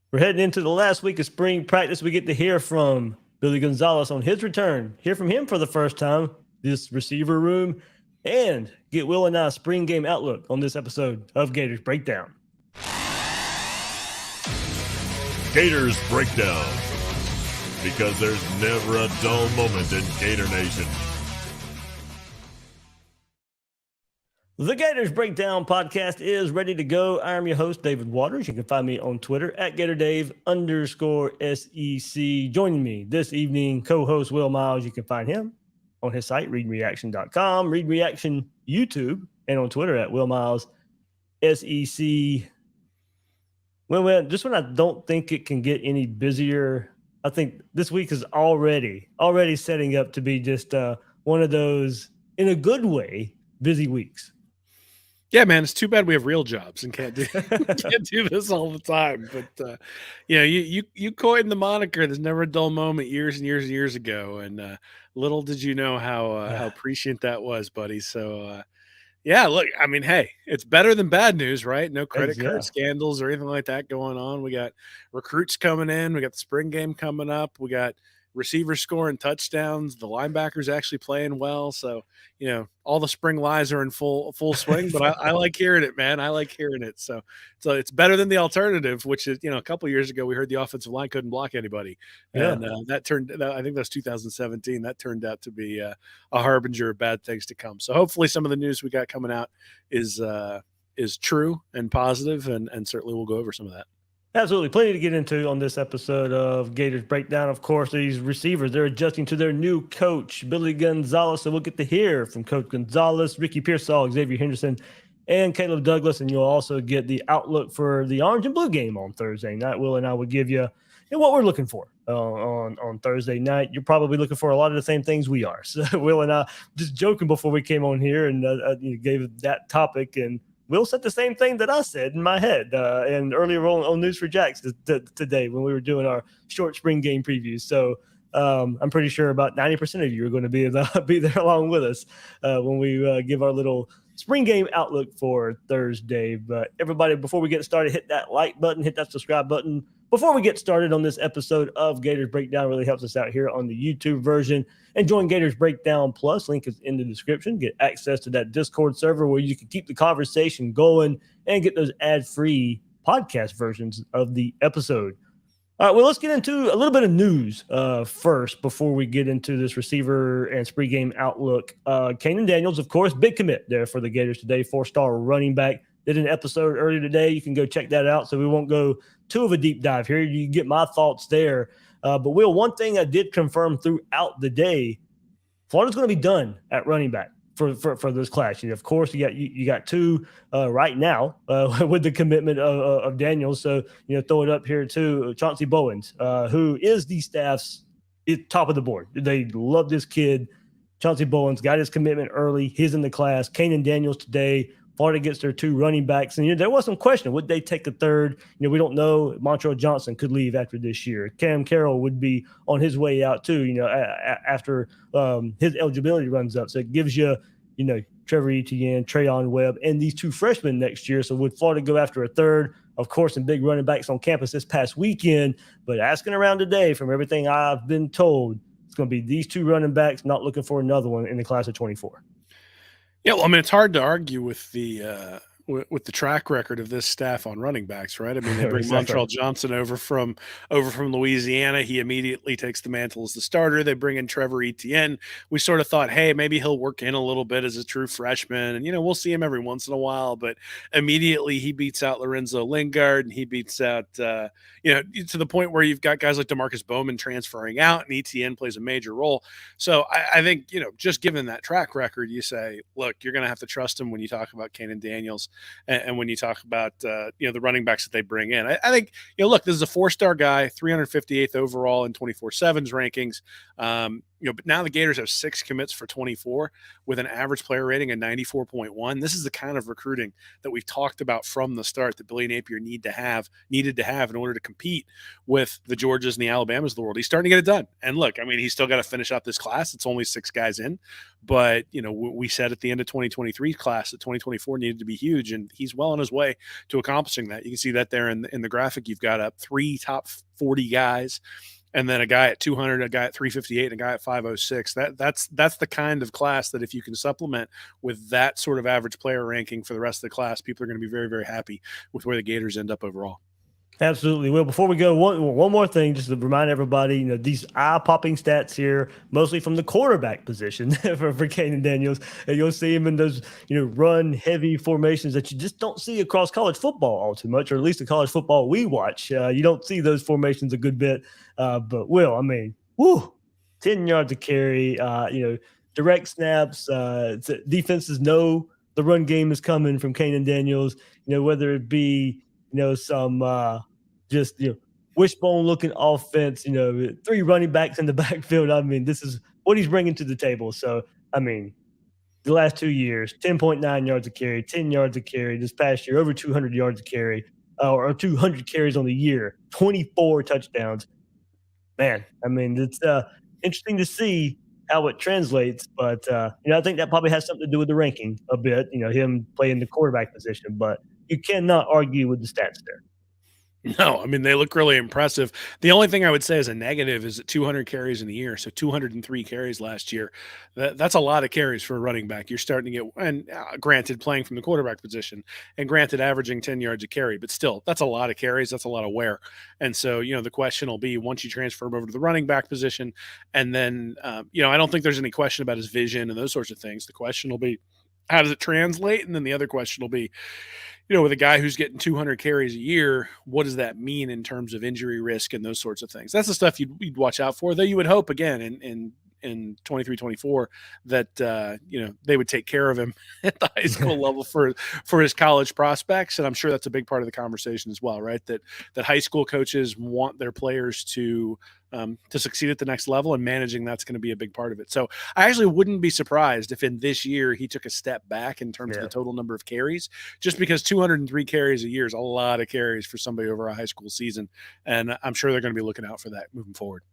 We're heading into the last week of spring practice. We get to hear from Billy Gonzalez on his return. Hear from him for the first time, this receiver room, and get Will and I spring game outlook on this episode of Gators Breakdown. Gators Breakdown, because there's never a dull moment in Gator Nation. The Gators Breakdown podcast is ready to go. I'm your host, David Waters. You can find me on Twitter at GatorDave_SEC. Joining me this evening, co-host Will Miles. You can find him on his site, readreaction.com, Read Reaction YouTube, and on Twitter at Will Miles SEC. Well, just when I don't think it can get any busier, I think this week is already setting up to be just one of those, in a good way, busy weeks. Yeah, man, it's too bad we have real jobs and can't do this all the time. But you coined the moniker "There's never a dull moment" years and years and years ago, and little did you know how prescient that was, buddy. So yeah, look, I mean, hey, it's better than bad news, right? No credit card scandals or anything like that going on. We got recruits coming in. We got the spring game coming up. We got receivers scoring touchdowns. The linebackers actually playing well. So, all the spring lies are in full swing, but I like hearing it, man. I like hearing it. So it's better than the alternative, which is, a couple of years ago, we heard the offensive line couldn't block anybody. Yeah. And I think that's 2017. That turned out to be a harbinger of bad things to come. So hopefully some of the news we got coming out is true and positive, and certainly we'll go over some of that. Absolutely. Plenty to get into on this episode of Gators Breakdown. Of course, these receivers, they're adjusting to their new coach, Billy Gonzalez. So we'll get to hear from Coach Gonzalez, Ricky Pearsall, Xavier Henderson, and Caleb Douglas. And you'll also get the outlook for the orange and blue game on Thursday night. Will and I will give you what we're looking for on Thursday night. You're probably looking for a lot of the same things we are. So Will and I just joking before we came on here and gave that topic, and Will said the same thing that I said in my head and earlier on News for Jacks today when we were doing our short spring game previews. So I'm pretty sure about 90% of you are going to be there along with us when we give our little spring game outlook for Thursday. But everybody, before we get started, hit that like button, hit that subscribe button. Before we get started on this episode of Gators Breakdown, really helps us out here on the YouTube version. And join Gators Breakdown Plus. Link is in the description. Get access to that Discord server where you can keep the conversation going and get those ad-free podcast versions of the episode. All right, well, let's get into a little bit of news first before we get into this receiver and spring game outlook. Kanan Daniels, of course, big commit there for the Gators today, 4-star running back. Did an episode earlier today. You can go check that out. So we won't go too of a deep dive here. You can get my thoughts there. But Will, one thing I did confirm throughout the day, Florida's going to be done at running back for this class. Of course, you got two right now with the commitment of Daniels. So throw it up here too. Chauncey Bowens, who is the staff's top of the board. They love this kid. Chauncey Bowens got his commitment early. He's in the class. Kanan Daniels today. Florida gets their two running backs. And there was some question. Would they take a third? We don't know. Montrell Johnson could leave after this year. Cam Carroll would be on his way out too, after his eligibility runs up. So it gives you, Trevor Etienne, Trayon Webb, and these two freshmen next year. So would Florida go after a third? Of course, some big running backs on campus this past weekend. But asking around today, from everything I've been told, it's going to be these two running backs, not looking for another one in the class of 24. Yeah, well, I mean, it's hard to argue with the track record of this staff on running backs, right? I mean, they bring Montrell Johnson over from Louisiana. He immediately takes the mantle as the starter. They bring in Trevor Etienne. We sort of thought, hey, maybe he'll work in a little bit as a true freshman, and we'll see him every once in a while. But immediately he beats out Lorenzo Lingard, and he beats out to the point where you've got guys like DeMarcus Bowman transferring out, and Etienne plays a major role. So I think just given that track record, you say, look, you're going to have to trust him when you talk about Kanan Daniels. And when you talk about, the running backs that they bring in, I think, look, this is a 4-star guy, 358th overall in 24/7's rankings. But now the Gators have 6 commits for 24 with an average player rating of 94.1. This is the kind of recruiting that we've talked about from the start that Billy Napier needed to have in order to compete with the Georgias and the Alabamas of the world. He's starting to get it done. And look, I mean, he's still got to finish out this class. It's only 6 guys in, but we said at the end of 2023 class that 2024 needed to be huge, and he's well on his way to accomplishing that. You can see that there in the graphic. You've got up 3 top 40 guys, and then a guy at 200, a guy at 358, and a guy at 506. That's the kind of class that if you can supplement with that sort of average player ranking for the rest of the class, people are going to be very, very happy with where the Gators end up overall. Absolutely. Well, before we go, one more thing, just to remind everybody, these eye-popping stats here, mostly from the quarterback position for Caden Daniels. And you'll see him in those, run-heavy formations that you just don't see across college football all too much, or at least the college football we watch. You don't see those formations a good bit. But, Will, I mean, 10 yards of carry, direct snaps. Defenses know the run game is coming from Caden Daniels, whether it be some wishbone looking offense, 3 running backs in the backfield. I mean, this is what he's bringing to the table. So, I mean, the last 2 years, 10.9 yards of carry, 10 yards of carry. This past year, over 200 yards of carry, or 200 carries on the year, 24 touchdowns. Man, I mean, it's interesting to see how it translates. But, I think that probably has something to do with the ranking a bit, him playing the quarterback position. But you cannot argue with the stats there. No, I mean, they look really impressive. The only thing I would say as a negative is that 200 carries in a year. So 203 carries last year. That's a lot of carries for a running back. You're starting to get, and granted, playing from the quarterback position, and granted, averaging 10 yards a carry, but still, that's a lot of carries. That's a lot of wear. And so, the question will be once you transfer him over to the running back position, and then, I don't think there's any question about his vision and those sorts of things. The question will be, how does it translate? And then the other question will be, with a guy who's getting 200 carries a year, what does that mean in terms of injury risk and those sorts of things? That's the stuff you'd watch out for, though you would hope, again, in 23-24 that, they would take care of him at the high school level for his college prospects. And I'm sure that's a big part of the conversation as well, right? That high school coaches want their players to succeed at the next level, and managing that's going to be a big part of it. So I actually wouldn't be surprised if in this year he took a step back in terms of the total number of carries, just because 203 carries a year is a lot of carries for somebody over a high school season. And I'm sure they're going to be looking out for that moving forward.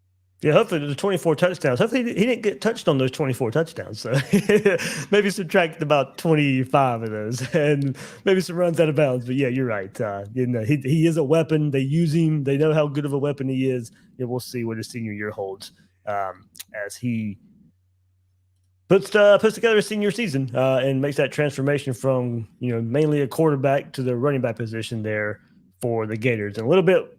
Yeah, hopefully the 24 touchdowns. Hopefully he didn't get touched on those 24 touchdowns. So maybe subtract about 25 of those, and maybe some runs out of bounds. But yeah, you're right. He is a weapon. They use him. They know how good of a weapon he is. We'll see what his senior year holds as he puts together a senior season and makes that transformation from mainly a quarterback to the running back position there for the Gators. And a little bit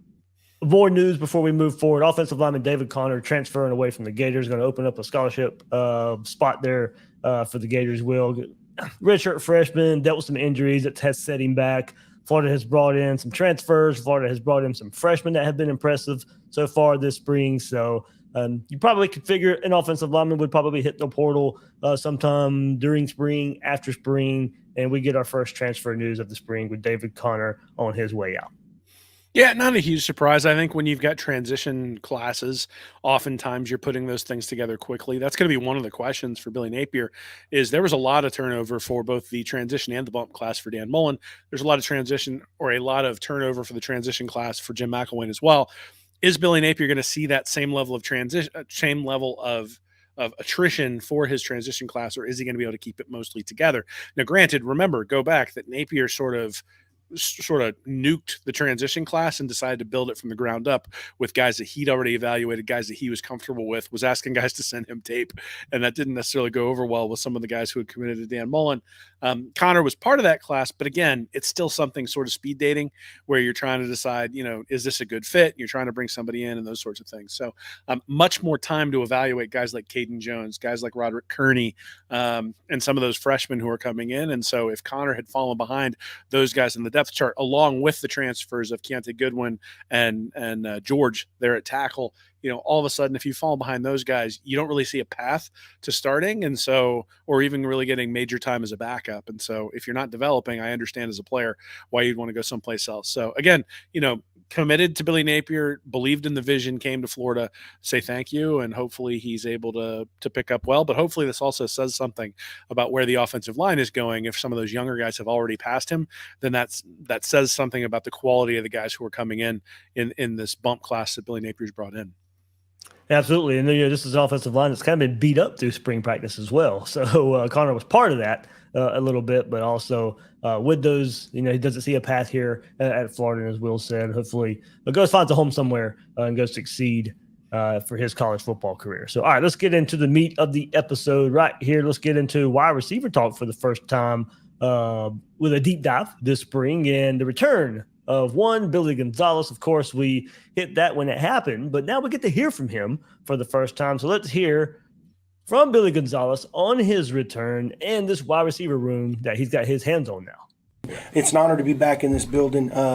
more news before we move forward. Offensive lineman David Connor transferring away from the Gators, going to open up a scholarship spot there for the Gators. Will redshirt freshman, dealt with some injuries that has set him back. Florida has brought in some transfers. Florida has brought in some freshmen that have been impressive so far this spring. So you probably could figure an offensive lineman would probably hit the portal sometime during spring, after spring, and we get our first transfer news of the spring with David Connor on his way out. Yeah, not a huge surprise. I think when you've got transition classes, oftentimes you're putting those things together quickly. That's going to be one of the questions for Billy Napier. Is there was a lot of turnover for both the transition and the bump class for Dan Mullen. There's a lot of transition, or a lot of turnover for the transition class for Jim McElwain as well. Is Billy Napier going to see that same level of transition, same level of attrition for his transition class, or is he going to be able to keep it mostly together? Now, granted, remember, go back that Napier sort of nuked the transition class and decided to build it from the ground up with guys that he'd already evaluated, guys that he was comfortable with, was asking guys to send him tape. And that didn't necessarily go over well with some of the guys who had committed to Dan Mullen. Connor was part of that class, but again, it's still something sort of speed dating where you're trying to decide, is this a good fit? You're trying to bring somebody in and those sorts of things. So much more time to evaluate guys like Caden Jones, guys like Roderick Kearney, and some of those freshmen who are coming in. And so if Connor had fallen behind those guys in the depth chart, along with the transfers of Keontae Goodwin and George there at tackle, all of a sudden, if you fall behind those guys, you don't really see a path to starting. And so, or even really getting major time as a backup. And so if you're not developing, I understand as a player why you'd want to go someplace else. So again, committed to Billy Napier, believed in the vision, came to Florida, say thank you, and hopefully he's able to pick up well. But hopefully this also says something about where the offensive line is going. If some of those younger guys have already passed him, then that says something about the quality of the guys who are coming in this bump class that Billy Napier's brought in. Absolutely. And this is offensive line that's kind of been beat up through spring practice as well. So Connor was part of that a little bit, but also with those, he doesn't see a path here at Florida, as Will said. Hopefully goes finds a home somewhere and goes succeed for his college football career. So, all right, let's get into the meat of the episode right here. Let's get into wide receiver talk for the first time with a deep dive this spring and the return of one Billy Gonzalez. Of course, we hit that when it happened, but now we get to hear from him for the first time. So let's hear from Billy Gonzalez on his return and this wide receiver room that he's got his hands on now. It's an honor to be back in this building. I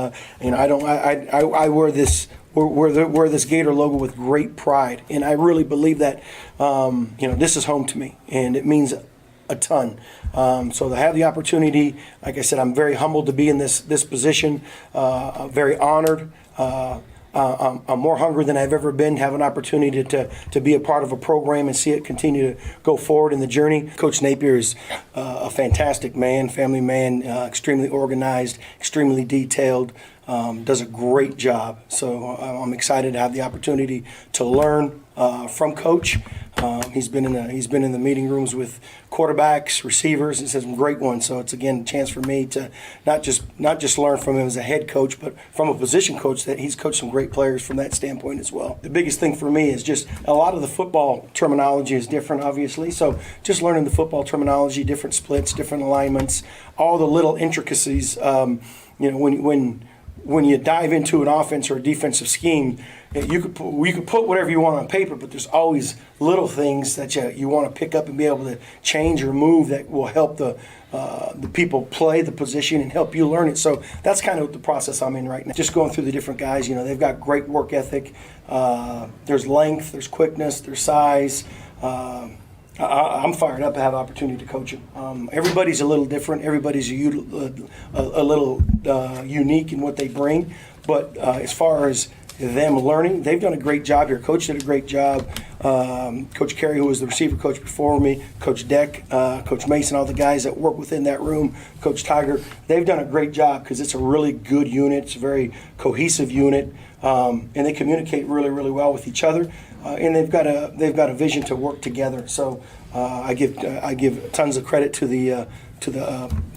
wear this Gator logo with great pride, and I really believe that this is home to me, and it means a ton. So to have the opportunity, like I said, I'm very humbled to be in this position. Very honored. I'm more hungry than I've ever been to have an opportunity to be a part of a program and see it continue to go forward in the journey. Coach Napier is a fantastic man, family man, extremely organized, extremely detailed, does a great job. So I'm excited to have the opportunity to learn from Coach. He's been in the meeting rooms with quarterbacks, receivers, and some great ones. So it's again a chance for me to not just learn from him as a head coach, but from a position coach that he's coached some great players from that standpoint as well. The biggest thing for me is just a lot of the football terminology is different, obviously. So just learning the football terminology, different splits, different alignments, all the little intricacies. When you dive into an offense or a defensive scheme, you could put whatever you want on paper, but there's always little things that you want to pick up and be able to change or move that will help the people play the position and help you learn it. So that's kind of the process I'm in right now. Just going through the different guys, they've got great work ethic. There's length, there's quickness, there's size. I'm fired up to have the opportunity to coach them. Everybody's a little different. Everybody's a little unique in what they bring. But as far as them learning, they've done a great job here. Coach did a great job. Coach Keary, who was the receiver coach before me, Coach Deck, Coach Mason, all the guys that work within that room, Coach Tiger, they've done a great job because it's a really good unit. It's a very cohesive unit, and they communicate really, really well with each other. And they've got a vision to work together. So I give tons of credit to the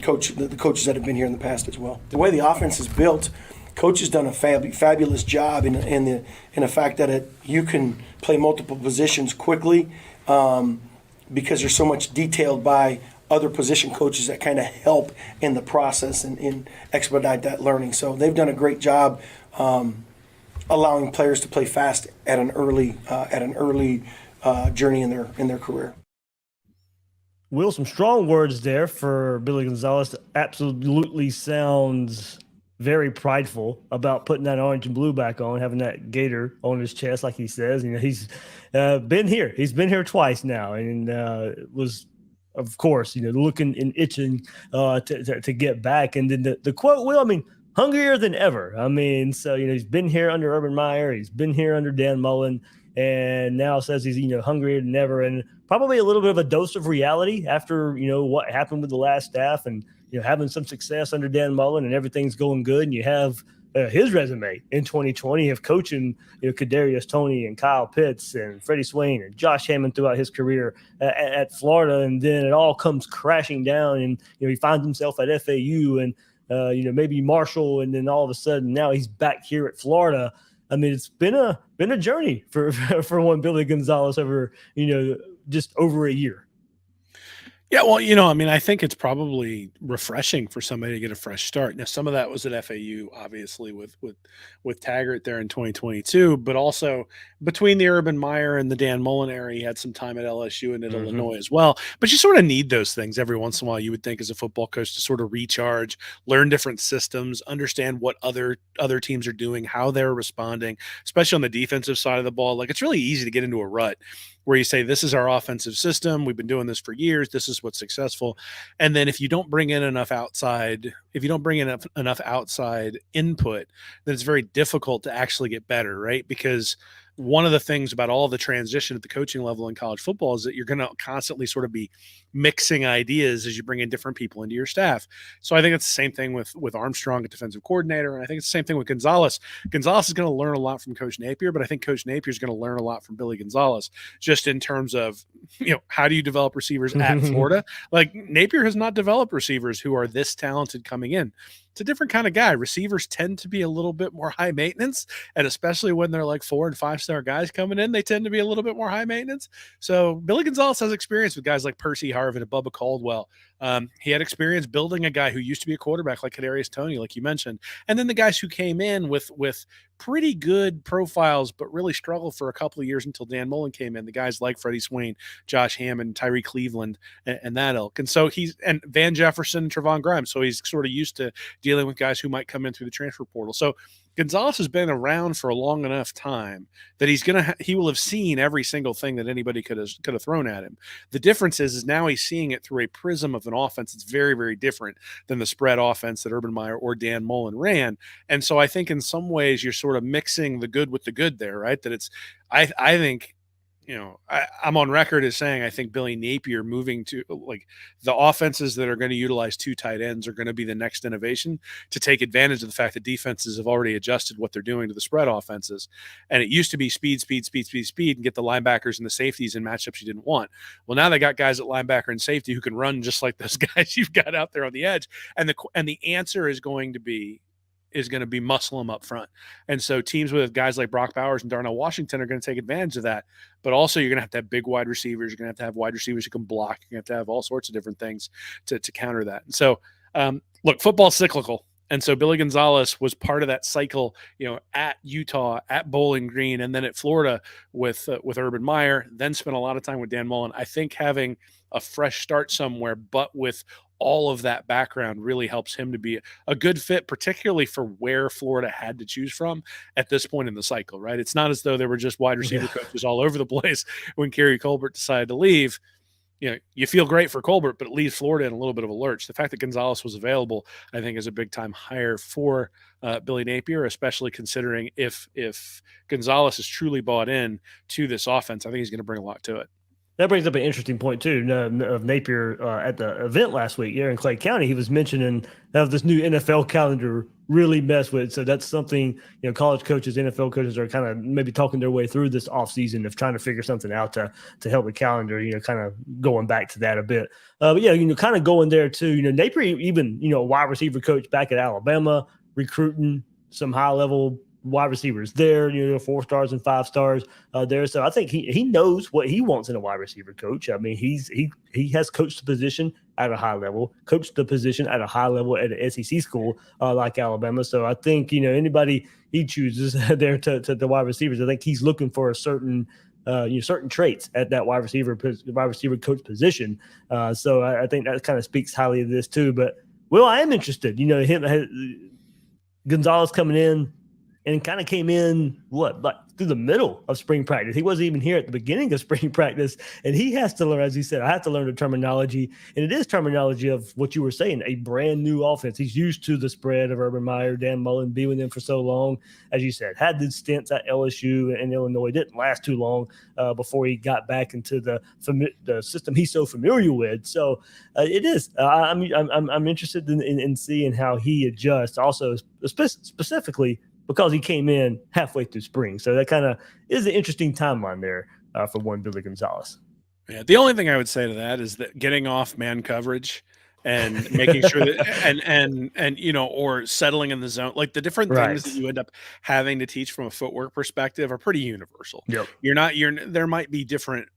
coaches that have been here in the past as well. The way the offense is built, Coach has done a fabulous job in the fact that you can play multiple positions quickly because there's so much detailed by other position coaches that kind of help in the process and expedite that learning. So they've done a great job allowing players to play fast at an early journey in their career. Will, some strong words there for Billy Gonzalez. Absolutely sounds very prideful about putting that orange and blue back on, having that Gator on his chest, like he says. He's been here. He's been here twice now, and was, of course, looking and itching to get back. And then the quote, Will, hungrier than ever. So he's been here under Urban Meyer, he's been here under Dan Mullen, and now says he's hungrier than ever, and probably a little bit of a dose of reality after what happened with the last staff and having some success under Dan Mullen and everything's going good, and you have his resume in 2020 of coaching Kadarius Toney and Kyle Pitts and Freddie Swain and Josh Hammond throughout his career at Florida, and then it all comes crashing down, and he finds himself at FAU and maybe Marshall, and then all of a sudden now he's back here at Florida. It's been a journey for one Billy Gonzalez over just over a year. Yeah, well, I think it's probably refreshing for somebody to get a fresh start. Now, some of that was at FAU, obviously, with Taggart there in 2022, but also between the Urban Meyer and the Dan Mullen era, he had some time at LSU and at Illinois as well. But you sort of need those things every once in a while, you would think, as a football coach, to sort of recharge, learn different systems, understand what other teams are doing, how they're responding, especially on the defensive side of the ball. Like, it's really easy to get into a rut where you say, this is our offensive system. We've been doing this for years. This is what's successful. And then if you don't bring in enough outside input, then it's very difficult to actually get better, right? Because one of the things about all the transition at the coaching level in college football is that you're going to constantly sort of be mixing ideas as you bring in different people into your staff. So I think it's the same thing with Armstrong, a defensive coordinator. And I think it's the same thing with Gonzalez. Gonzalez is going to learn a lot from Coach Napier, but I think Coach Napier is going to learn a lot from Billy Gonzalez, just in terms of, how do you develop receivers at Florida? Like, Napier has not developed receivers who are this talented coming in. It's a different kind of guy. Receivers tend to be a little bit more high maintenance, and especially when they're like 4- and 5-star guys coming in, they tend to be a little bit more high maintenance. So Billy Gonzalez has experience with guys like Percy Harvin and Bubba Caldwell. He had experience building a guy who used to be a quarterback like Kadarius Toney, like you mentioned, and then the guys who came in with pretty good profiles, but really struggled for a couple of years until Dan Mullen came in. The guys like Freddie Swain, Josh Hammond, Tyree Cleveland, and that ilk. And so and Van Jefferson, and Trevon Grimes. So he's sort of used to dealing with guys who might come in through the transfer portal. So Gonzalez has been around for a long enough time that he will have seen every single thing that anybody could have thrown at him. The difference is now he's seeing it through a prism of an offense that's very, very different than the spread offense that Urban Meyer or Dan Mullen ran. And so I think in some ways you're sort of mixing the good with the good there, right? That it's, I think, I'm on record as saying I think Billy Napier moving to, like, the offenses that are going to utilize 2 tight ends are going to be the next innovation to take advantage of the fact that defenses have already adjusted what they're doing to the spread offenses. And it used to be speed, and get the linebackers and the safeties in matchups you didn't want. Well, now they got guys at linebacker and safety who can run just like those guys you've got out there on the edge. And the answer is going to be muscle them up front. And so teams with guys like Brock Bowers and Darnell Washington are going to take advantage of that. But also you're going to have big wide receivers. You're going to have wide receivers who can block. You're going to have all sorts of different things to counter that. And so, look, football's cyclical. And so Billy Gonzalez was part of that cycle, at Utah, at Bowling Green, and then at Florida with Urban Meyer, then spent a lot of time with Dan Mullen. I think having a fresh start somewhere, but with all of that background, really helps him to be a good fit, particularly for where Florida had to choose from at this point in the cycle, right? It's not as though there were just wide receiver coaches all over the place when Keary Colbert decided to leave. You feel great for Colbert, but it leaves Florida in a little bit of a lurch. The fact that Gonzalez was available, I think, is a big-time hire for Billy Napier, especially considering if Gonzalez is truly bought in to this offense, I think he's going to bring a lot to it. That brings up an interesting point, too, of Napier at the event last week here in Clay County. He was mentioning how this new NFL calendar really messed with. So that's something, college coaches, NFL coaches are kind of maybe talking their way through this offseason of trying to figure something out to help the calendar, kind of going back to that a bit. But, kind of going there, too. Napier, even, a wide receiver coach back at Alabama, recruiting some high-level wide receivers there, 4 stars and 5 stars there. So I think he knows what he wants in a wide receiver coach. I mean, he has coached the position at a high level, coached the position at a high level at an SEC school like Alabama. So I think, anybody he chooses there to the wide receivers, I think he's looking for a certain certain traits at that wide receiver coach position. So I think that kind of speaks highly of this too. But Will, I am interested. Gonzalez coming in and kind of came in through the middle of spring practice. He wasn't even here at the beginning of spring practice, and he has to learn, as you said, I have to learn the terminology, and it is terminology of what you were saying, a brand new offense. He's used to the spread of Urban Meyer, Dan Mullen, being with them for so long, as you said, had the stints at LSU and Illinois. Didn't last too long before he got back into the system he's so familiar with. So it is. I'm interested in seeing how he adjusts. Also, specifically, because he came in halfway through spring. So that kind of is an interesting timeline there for one Billy Gonzalez. Yeah, the only thing I would say to that is that getting off man coverage and making sure that and or settling in the zone, like the different things that you end up having to teach from a footwork perspective are pretty universal. Yep. There might be different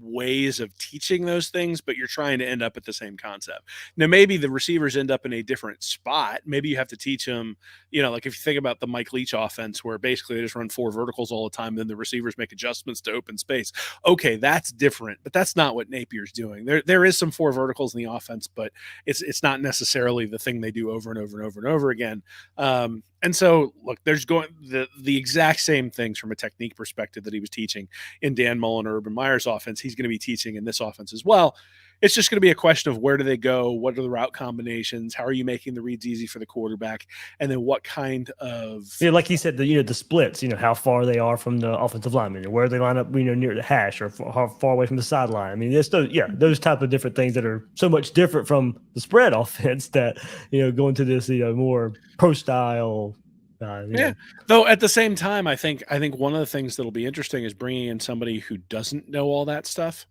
ways of teaching those things, but you're trying to end up at the same concept. Now, maybe the receivers end up in a different spot. Maybe you have to teach them, like if you think about the Mike Leach offense, where basically they just run 4 verticals all the time, then the receivers make adjustments to open space. Okay, that's different, but that's not what Napier's doing. There is some 4 verticals in the offense, but it's not necessarily the thing they do over and over and over and over again. And so, look, there's going the exact same things from a technique perspective that he was teaching in Dan Mullen or Urban Meyer's offense. He's going to be teaching in this offense as well. It's just going to be a question of where do they go? What are the route combinations? How are you making the reads easy for the quarterback? And then what kind of like he said, the splits, how far they are from the offensive lineman, where they line up, near the hash or how far away from the sideline. I mean, there's those type of different things that are so much different from the spread offense that going to this more pro style. Though at the same time, I think one of the things that'll be interesting is bringing in somebody who doesn't know all that stuff.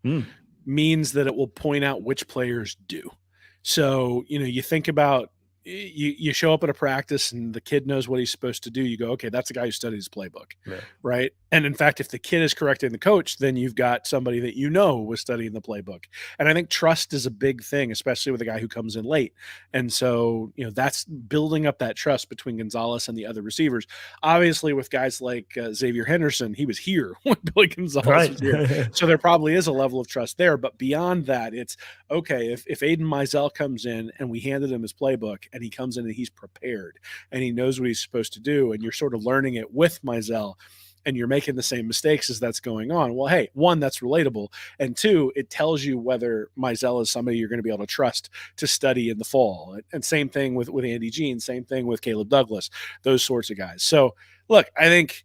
Means that it will point out which players do. So, you think about you show up at a practice and the kid knows what he's supposed to do. You go, okay, that's the guy who studied his playbook, right? And in fact, if the kid is correcting the coach, then you've got somebody that was studying the playbook. And I think trust is a big thing, especially with a guy who comes in late. And so, that's building up that trust between Gonzalez and the other receivers. Obviously, with guys like Xavier Henderson, he was here when Billy Gonzalez was here. So there probably is a level of trust there. But beyond that, it's, okay, if Aiden Mizell comes in and we handed him his playbook and he comes in and he's prepared and he knows what he's supposed to do, and you're sort of learning it with Mizell, and you're making the same mistakes as that's going on. Well, hey, one, that's relatable. And two, it tells you whether Mizell is somebody you're going to be able to trust to study in the fall. And same thing with Andy Jean, same thing with Caleb Douglas, those sorts of guys. So look, I think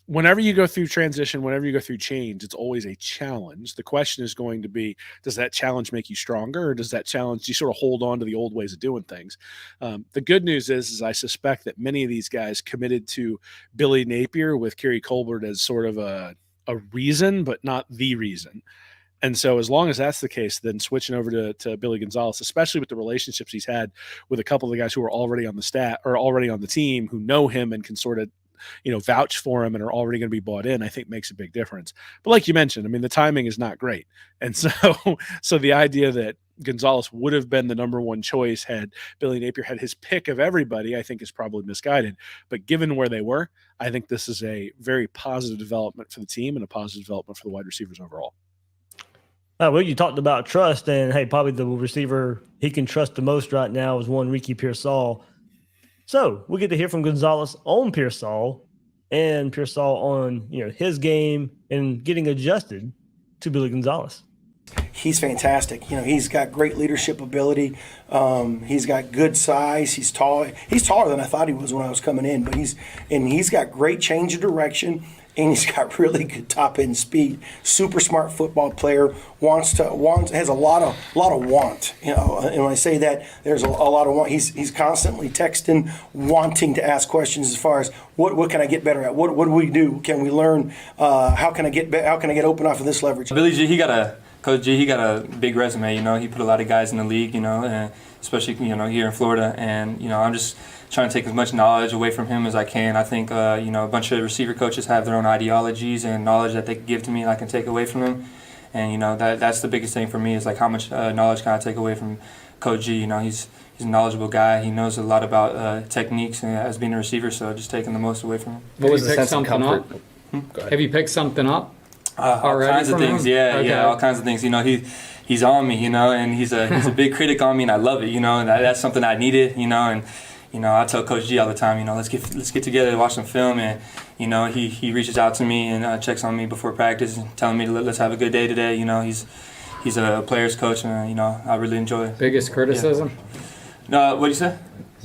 whenever you go through transition, whenever you go through change, it's always a challenge. The question is going to be, does that challenge make you stronger, or does that challenge you sort of hold on to the old ways of doing things? The good news is I suspect that many of these guys committed to Billy Napier with Keary Colbert as sort of a reason, but not the reason. And so as long as that's the case, then switching over to Billy Gonzalez, especially with the relationships he's had with a couple of the guys who are already on the stat or already on the team, who know him and can sort of vouch for him and are already going to be bought in, I think makes a big difference. But like you mentioned, I mean, the timing is not great. And so the idea that Gonzalez would have been the number one choice had Billy Napier had his pick of everybody, I think is probably misguided. But given where they were, I think this is a very positive development for the team and a positive development for the wide receivers overall. Well, you talked about trust, and hey, probably the receiver he can trust the most right now is one Ricky Pearsall. So we'll get to hear from Gonzalez on Pearsall and Pearsall on his game and getting adjusted to Billy Gonzalez. He's fantastic. He's got great leadership ability. He's got good size. He's tall. He's taller than I thought he was when I was coming in. But he's got great change of direction, and he's got really good top end speed. Super smart football player. Has a lot of want. And when I say that, there's a lot of want. He's constantly texting, wanting to ask questions as far as what can I get better at? What do we do? Can we learn? How can I get open off of this leverage? Billy G, Coach G, he got a big resume. He put a lot of guys in the league. And especially here in Florida. And I'm just trying to take as much knowledge away from him as I can. I think a bunch of receiver coaches have their own ideologies and knowledge that they can give to me and I can take away from him. And that's the biggest thing for me is like how much knowledge can I take away from Coach G. He's a knowledgeable guy. He knows a lot about techniques as being a receiver. So just taking the most away from him. What was the sense of comfort? Have you picked something up? All kinds of things, yeah, all kinds of things. He's on me, and he's a big critic on me, and I love it, and that's something I needed, and I tell Coach G all the time, let's get together, watch some film, and he reaches out to me and checks on me before practice, and telling me let's have a good day today. He's a player's coach, and I really enjoy it. Biggest criticism? No, what'd you say?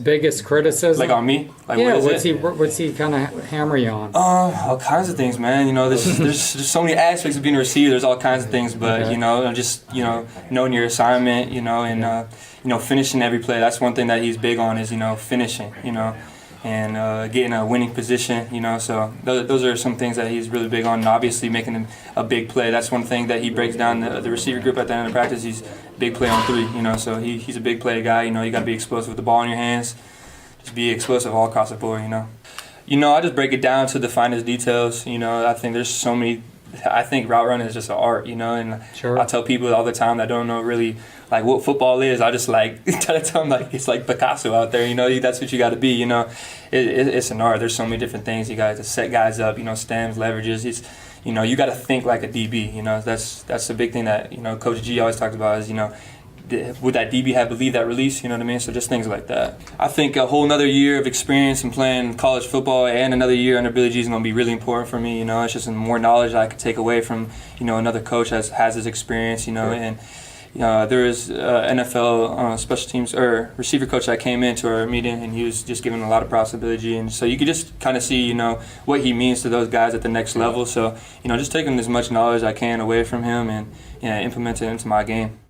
Biggest criticism? Like on me? Like yeah, what what's he kind of hammer you on? All kinds of things, man. There's so many aspects of being a receiver. There's all kinds of things, but just knowing your assignment, and finishing every play. That's one thing that he's big on is finishing, and getting a winning position, So those are some things that he's really big on, and obviously making a big play. That's one thing that he breaks down the receiver group at the end of practice. He's big play on three, So he's a big play guy. You got to be explosive with the ball in your hands. Just be explosive all across the board, I just break it down to the finest details. I think there's so many. I think route running is just an art, and sure. I tell people all the time that don't know really like what football is. I just try to tell them it's like Picasso out there. That's what you got to be. It's an art. There's so many different things you got to set guys up. Stems, leverages. It's you got to think like a DB. That's the big thing that Coach G always talks about is would that DB have believed that release? You know what I mean? So just things like that. I think a whole another year of experience in playing college football and another year under Billy G is going to be really important for me. You know, it's just more knowledge that I could take away from, you know, another coach that has his experience, you know, and there was NFL special teams or receiver coach that came into our meeting, and he was just giving a lot of props to Billy G. And so you could just kind of see, you know, what he means to those guys at the next level. So, you know, just taking as much knowledge as I can away from him and implement it into my game.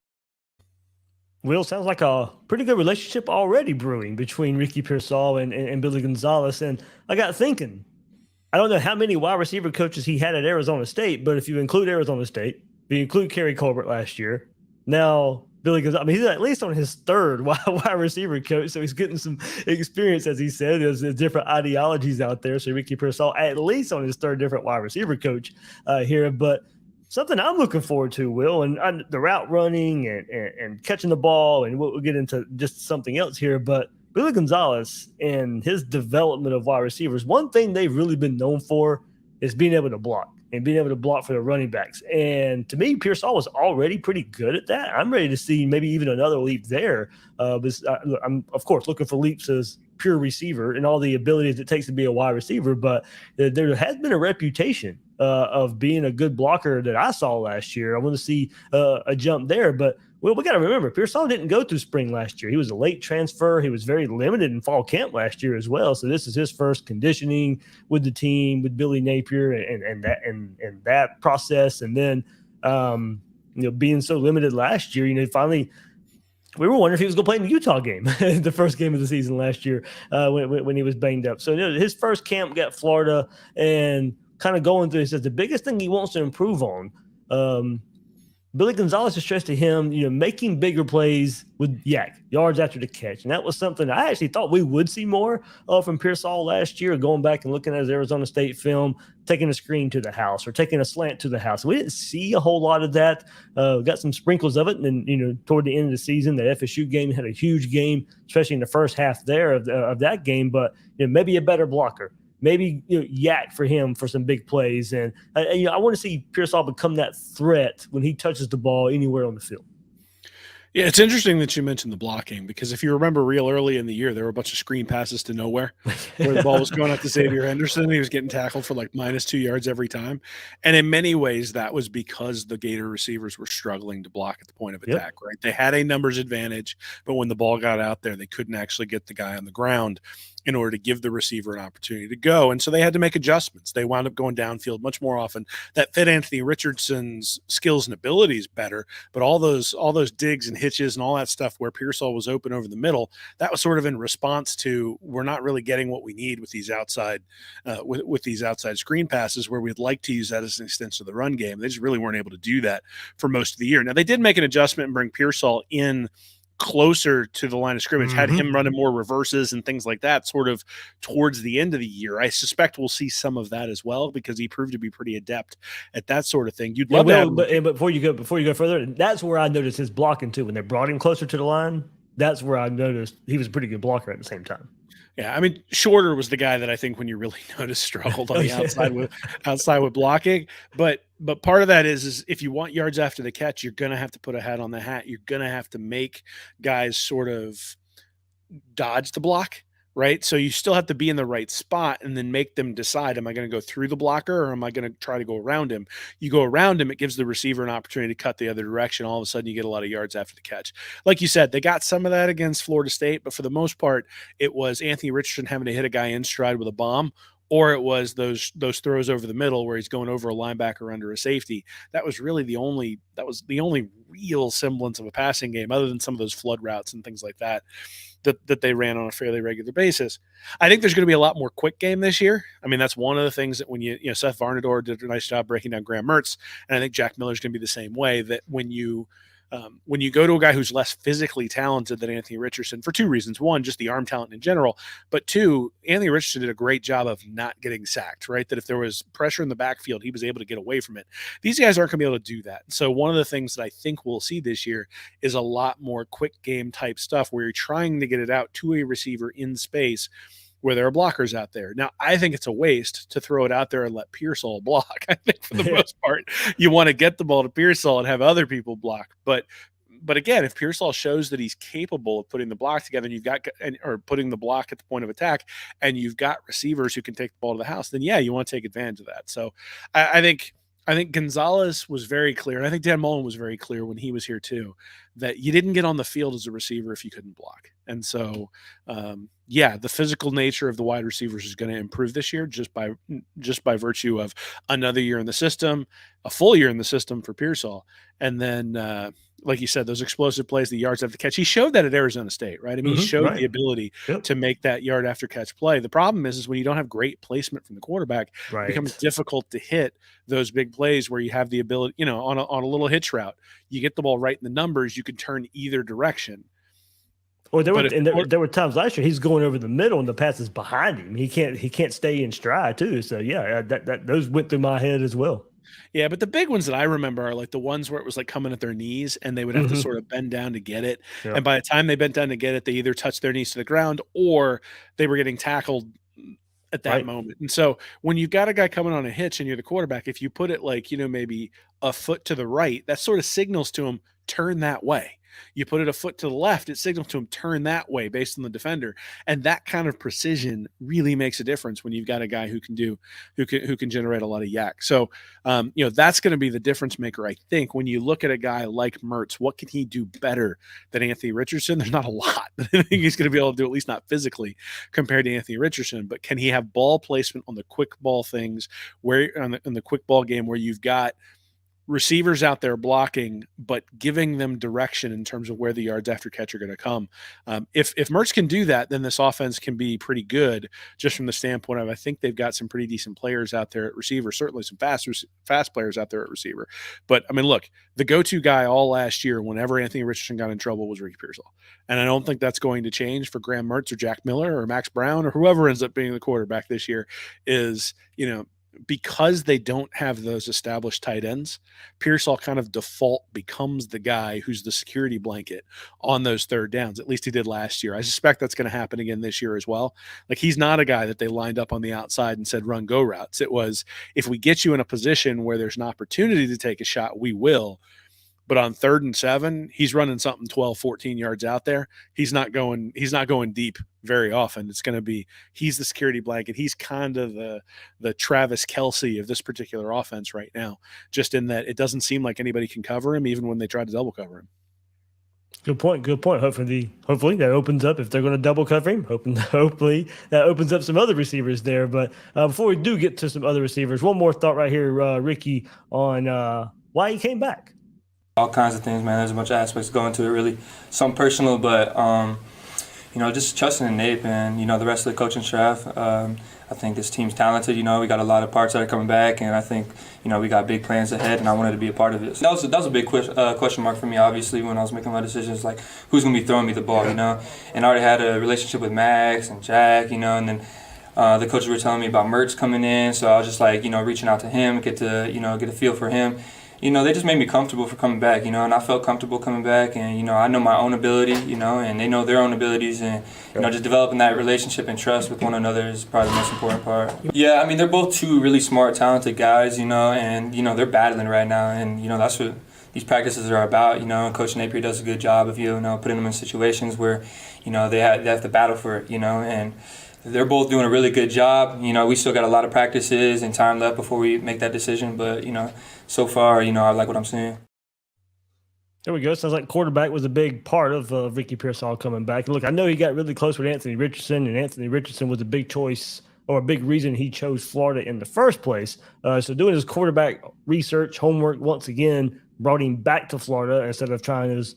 Will, sounds like a pretty good relationship already brewing between Ricky Pearsall and Billy Gonzalez. And I got thinking, I don't know how many wide receiver coaches he had at Arizona State, but if you include Arizona State, if you include Keary Colbert last year, now Billy Gonzalez, I mean, he's at least on his third wide receiver coach, so he's getting some experience, as he said. There's different ideologies out there. So Ricky Pearsall at least on his third different wide receiver coach here. But something I'm looking forward to, Will, and the route running and catching the ball, and we'll get into just something else here. But Billy Gonzalez and his development of wide receivers, one thing they've really been known for is being able to block. And being able to block for the running backs. And to me, Pearsall was already pretty good at that. I'm ready to see maybe even another leap there. I'm, of course, looking for leaps as pure receiver and all the abilities it takes to be a wide receiver. But there has been a reputation of being a good blocker that I saw last year. I want to see a jump there. But well, we got to remember, Pearsall didn't go through spring last year. He was a late transfer. He was very limited in fall camp last year as well. So this is his first conditioning with the team, with Billy Napier and that process. And then, being so limited last year, finally we were wondering if he was going to play in the Utah game, the first game of the season last year when he was banged up. So his first camp got Florida and kind of going through, he says the biggest thing he wants to improve on, Billy Gonzalez has stressed to him, making bigger plays with yards after the catch. And that was something I actually thought we would see more from Pearsall last year, going back and looking at his Arizona State film, taking a screen to the house or taking a slant to the house. We didn't see a whole lot of that. Got some sprinkles of it. And then, toward the end of the season, the FSU game had a huge game, especially in the first half there of that game. But maybe a better blocker. Maybe yak for him for some big plays, and I want to see Pearsall become that threat when he touches the ball anywhere on the field. Yeah, it's interesting that you mentioned the blocking, because if you remember real early in the year, there were a bunch of screen passes to nowhere where the ball was going up to Xavier Henderson. And he was getting tackled for like -2 yards every time. And in many ways, that was because the Gator receivers were struggling to block at the point of attack, right? They had a numbers advantage, but when the ball got out there, they couldn't actually get the guy on the ground in order to give the receiver an opportunity to go. And so they had to make adjustments. They wound up going downfield much more often. That fit Anthony Richardson's skills and abilities better, but all those digs and hitches and all that stuff where Pearsall was open over the middle, that was sort of in response to, we're not really getting what we need with these outside with these outside screen passes, where we'd like to use that as an extension of the run game. They just really weren't able to do that for most of the year. Now, they did make an adjustment and bring Pearsall in closer to the line of scrimmage, had him running more reverses and things like that sort of towards the end of the year. I suspect we'll see some of that as well, because he proved to be pretty adept at that sort of thing. You'd love that. But before you go further, that's where I noticed his blocking too. When they brought him closer to the line, that's where I noticed he was a pretty good blocker at the same time. Yeah, I mean, Shorter was the guy that I think when you really notice struggled on the outside with blocking. But part of that is if you want yards after the catch, you're going to have to put a hat on the hat. You're going to have to make guys sort of dodge the block, right? So you still have to be in the right spot and then make them decide, am I going to go through the blocker or am I going to try to go around him? You go around him, it gives the receiver an opportunity to cut the other direction. All of a sudden you get a lot of yards after the catch. Like you said, they got some of that against Florida State, but for the most part, it was Anthony Richardson having to hit a guy in stride with a bomb, or it was those throws over the middle where he's going over a linebacker under a safety. That was the only real semblance of a passing game, other than some of those flood routes and things like that they ran on a fairly regular basis. I think there's going to be a lot more quick game this year. I mean, that's one of the things that when Seth Varnador did a nice job breaking down Graham Mertz, and I think Jack Miller's going to be the same way, that when you go to a guy who's less physically talented than Anthony Richardson, for two reasons. One, just the arm talent in general. But two, Anthony Richardson did a great job of not getting sacked, right? That if there was pressure in the backfield, he was able to get away from it. These guys aren't going to be able to do that. So one of the things that I think we'll see this year is a lot more quick game type stuff where you're trying to get it out to a receiver in space where there are blockers out there. Now, I think it's a waste to throw it out there and let Pearsall block. I think for the most part, you want to get the ball to Pearsall and have other people block. But But again, if Pearsall shows that he's capable of putting the block together, and or putting the block at the point of attack, and you've got receivers who can take the ball to the house, then yeah, you want to take advantage of that. So I think Gonzalez was very clear, and I think Dan Mullen was very clear when he was here too, that you didn't get on the field as a receiver if you couldn't block. And so, the physical nature of the wide receivers is going to improve this year just by virtue of another year in the system, a full year in the system for Pearsall, and then, like you said, those explosive plays, the yards after catch. He showed that at Arizona State, right? I mean, he showed the ability to make that yard after catch play. The problem is when you don't have great placement from the quarterback, it becomes difficult to hit those big plays where you have the ability, on a little hitch route, you get the ball right in the numbers, you can turn either direction. Or there were times last year he's going over the middle and the pass is behind him. He can't stay in stride too. So yeah, those went through my head as well. Yeah, but the big ones that I remember are like the ones where it was like coming at their knees and they would have to sort of bend down to get it. Yeah. And by the time they bent down to get it, they either touched their knees to the ground or they were getting tackled at that moment. And so when you've got a guy coming on a hitch and you're the quarterback, if you put it like, maybe a foot to the right, that sort of signals to him, turn that way. You put it a foot to the left, it signals to him, turn that way based on the defender. And that kind of precision really makes a difference when you've got a guy who can generate a lot of yak. So, that's going to be the difference maker, I think. When you look at a guy like Mertz, what can he do better than Anthony Richardson? There's not a lot that I think he's going to be able to do, at least not physically, compared to Anthony Richardson. But can he have ball placement on the quick ball things, where in the quick ball game where you've got receivers out there blocking, but giving them direction in terms of where the yards after catch are going to come. If Mertz can do that, then this offense can be pretty good just from the standpoint of, I think they've got some pretty decent players out there at receiver, certainly some fast players out there at receiver. But I mean, look, the go-to guy all last year, whenever Anthony Richardson got in trouble, was Ricky Pearsall. And I don't think that's going to change for Graham Mertz or Jack Miller or Max Brown or whoever ends up being the quarterback this year. Because they don't have those established tight ends, Pearsall kind of default becomes the guy who's the security blanket on those third downs. At least he did last year. I suspect that's going to happen again this year as well. Like, he's not a guy that they lined up on the outside and said, run go routes. It was, if we get you in a position where there's an opportunity to take a shot, we will. But on 3rd and 7, he's running something 12, 14 yards out there. He's not going deep very often. It's going to be, he's the security blanket. He's kind of the Travis Kelce of this particular offense right now, just in that it doesn't seem like anybody can cover him, even when they try to double cover him. Good point. Hopefully that opens up, if they're going to double cover him. Hopefully that opens up some other receivers there. But before we do get to some other receivers, one more thought right here, Ricky, on why he came back. All kinds of things, man. There's a bunch of aspects going to it, really. Some personal, but, just trusting in Nape and, the rest of the coaching staff. I think this team's talented. We got a lot of parts that are coming back, and I think, we got big plans ahead, and I wanted to be a part of it. So that was a big question mark for me, obviously, when I was making my decisions, like, who's going to be throwing me the ball, And I already had a relationship with Max and Jack, and then the coaches were telling me about Mertz coming in, so I was just, like, reaching out to him, get a feel for him. They just made me comfortable for coming back, and I felt comfortable coming back, and, I know my own ability, and they know their own abilities, and, just developing that relationship and trust with one another is probably the most important part. Yeah, I mean, they're both two really smart, talented guys, and, they're battling right now, and, that's what these practices are about, and Coach Napier does a good job of, putting them in situations where, they have to battle for it, and they're both doing a really good job. We still got a lot of practices and time left before we make that decision. But, so far, I like what I'm seeing. There we go. Sounds like quarterback was a big part of Ricky Pearsall coming back. And look, I know he got really close with Anthony Richardson, and Anthony Richardson was a big choice or a big reason he chose Florida in the first place. So doing his quarterback research, homework once again, brought him back to Florida instead of trying his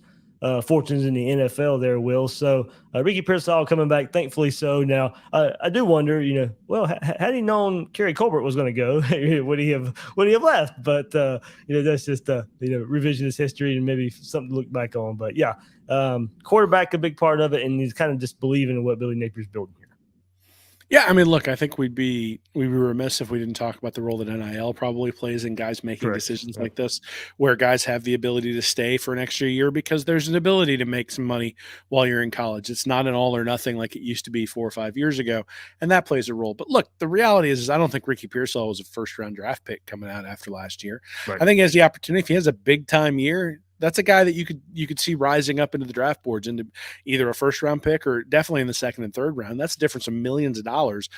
fortunes in the NFL there, Will. So Ricky Pearsall coming back, thankfully so. Now, I do wonder, had he known Keary Colbert was going to go, would he have left? But, that's just, revisionist history and maybe something to look back on. But, yeah, quarterback a big part of it, and he's kind of just believing in what Billy Napier's building here. Yeah, I mean, look, I think we'd be remiss if we didn't talk about the role that NIL probably plays in guys making decisions like this, where guys have the ability to stay for an extra year because there's an ability to make some money while you're in college. It's not an all or nothing like it used to be 4 or 5 years ago, and that plays a role. But look, the reality is I don't think Ricky Pearsall was a first-round draft pick coming out after last year. Right. I think he has the opportunity. If he has a big-time year, That's a guy that you could see rising up into the draft boards into either a first round pick or definitely in the second and third round. That's a difference of millions of dollars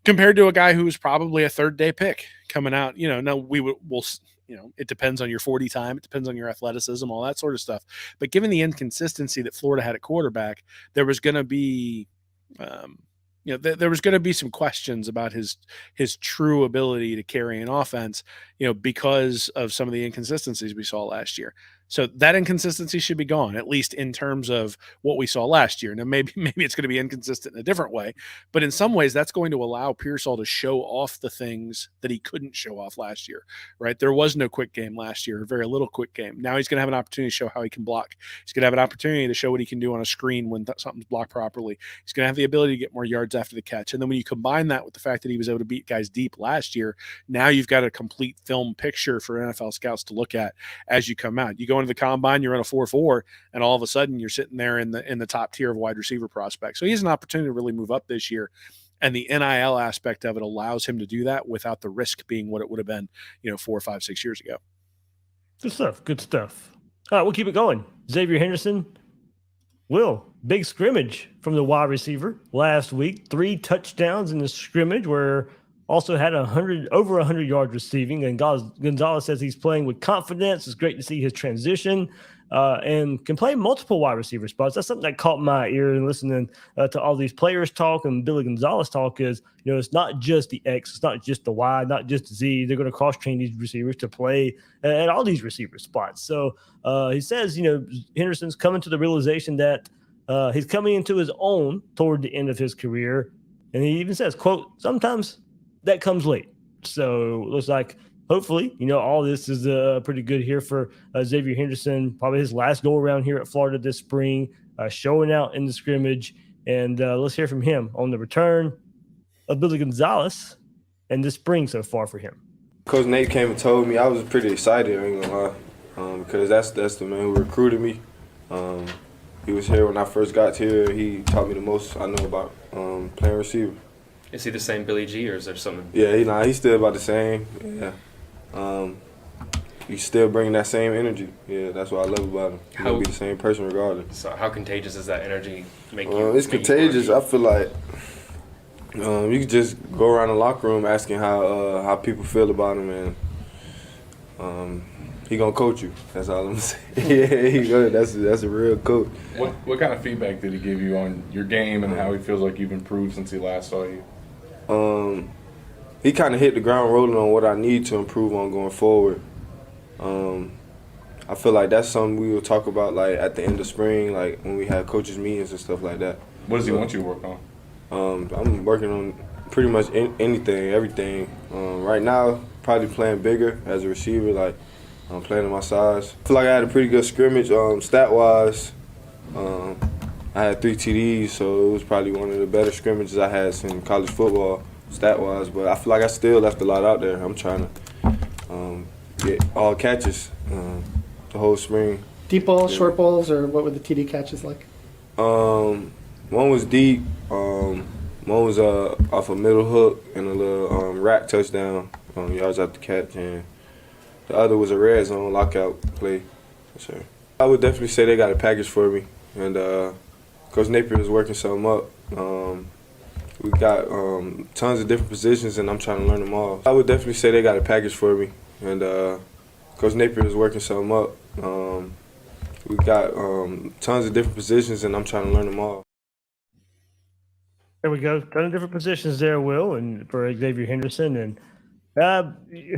compared to a guy who was probably a third day pick coming out. Now we'll it depends on your 40 time. It depends on your athleticism, all that sort of stuff. But given the inconsistency that Florida had at quarterback, there was going to be, there was going to be some questions about his true ability to carry an offense, because of some of the inconsistencies we saw last year. So that inconsistency should be gone, at least in terms of what we saw last year. Now, maybe it's going to be inconsistent in a different way, but in some ways that's going to allow Pearsall to show off the things that he couldn't show off last year, right? There was no quick game last year, very little quick game. Now he's going to have an opportunity to show how he can block. He's going to have an opportunity to show what he can do on a screen when something's blocked properly. He's going to have the ability to get more yards after the catch. And then when you combine that with the fact that he was able to beat guys deep last year, now you've got a complete film picture for NFL scouts to look at as you come out. You go into the combine, you're in a 4.4, and all of a sudden you're sitting there in the top tier of wide receiver prospects. So he has an opportunity to really move up this year, and the NIL aspect of it allows him to do that without the risk being what it would have been, 4, 5, 6 years ago. Good stuff. All right, we'll keep it going. Xavier Henderson, big scrimmage from the wide receiver last week. 3 touchdowns in the scrimmage, where also had over 100 yards receiving. And Gonzalez says he's playing with confidence. It's great to see his transition and can play multiple wide receiver spots. That's something that caught my ear in listening to all these players talk and Billy Gonzalez talk is, it's not just the X, it's not just the Y, not just the Z. They're going to cross-train these receivers to play at all these receiver spots. So he says, Henderson's coming to the realization that he's coming into his own toward the end of his career. And he even says, quote, sometimes that comes late. So it looks like hopefully, all this is pretty good here for Xavier Henderson, probably his last go around here at Florida this spring, showing out in the scrimmage. And let's hear from him on the return of Billy Gonzalez and this spring so far for him. Coach Nate came and told me. I was pretty excited, I ain't gonna lie, because that's the man who recruited me. He was here when I first got here. He taught me the most I know about playing receiver. Is he the same Billy G, or is there something? Yeah, he's still about the same. Yeah. He's still bringing that same energy. Yeah, that's what I love about him. He'll be the same person regardless. So how contagious does that energy make you? It's contagious. I feel like you could just go around the locker room asking how people feel about him, and he gonna coach you. That's all I'm saying. Yeah, that's a real coach. What kind of feedback did he give you on your game and how he feels like you've improved since he last saw you? He kind of hit the ground rolling on what I need to improve on going forward. I feel like that's something we will talk about like at the end of spring, like when we have coaches meetings and stuff like that. What does he want you to work on? I'm working on pretty much anything, everything. Right now, probably playing bigger as a receiver, like playing on my size. I feel like I had a pretty good scrimmage stat-wise. I had 3 TDs, so it was probably one of the better scrimmages I had in college football, stat-wise. But I feel like I still left a lot out there. I'm trying to get all catches the whole spring. Deep balls, short balls, or what were the TD catches like? One was deep. One was off a middle hook and a little rack touchdown, yards after catch, and the other was a red zone lockout play. Sure. I would definitely say they got a package for me, and Coach Napier is working something up. We got tons of different positions, and I'm trying to learn them all. I would definitely say they got a package for me, and Coach Napier is working something up. We got tons of different positions, and I'm trying to learn them all. There we go. Ton of different positions there, Will, and for Xavier Henderson. And,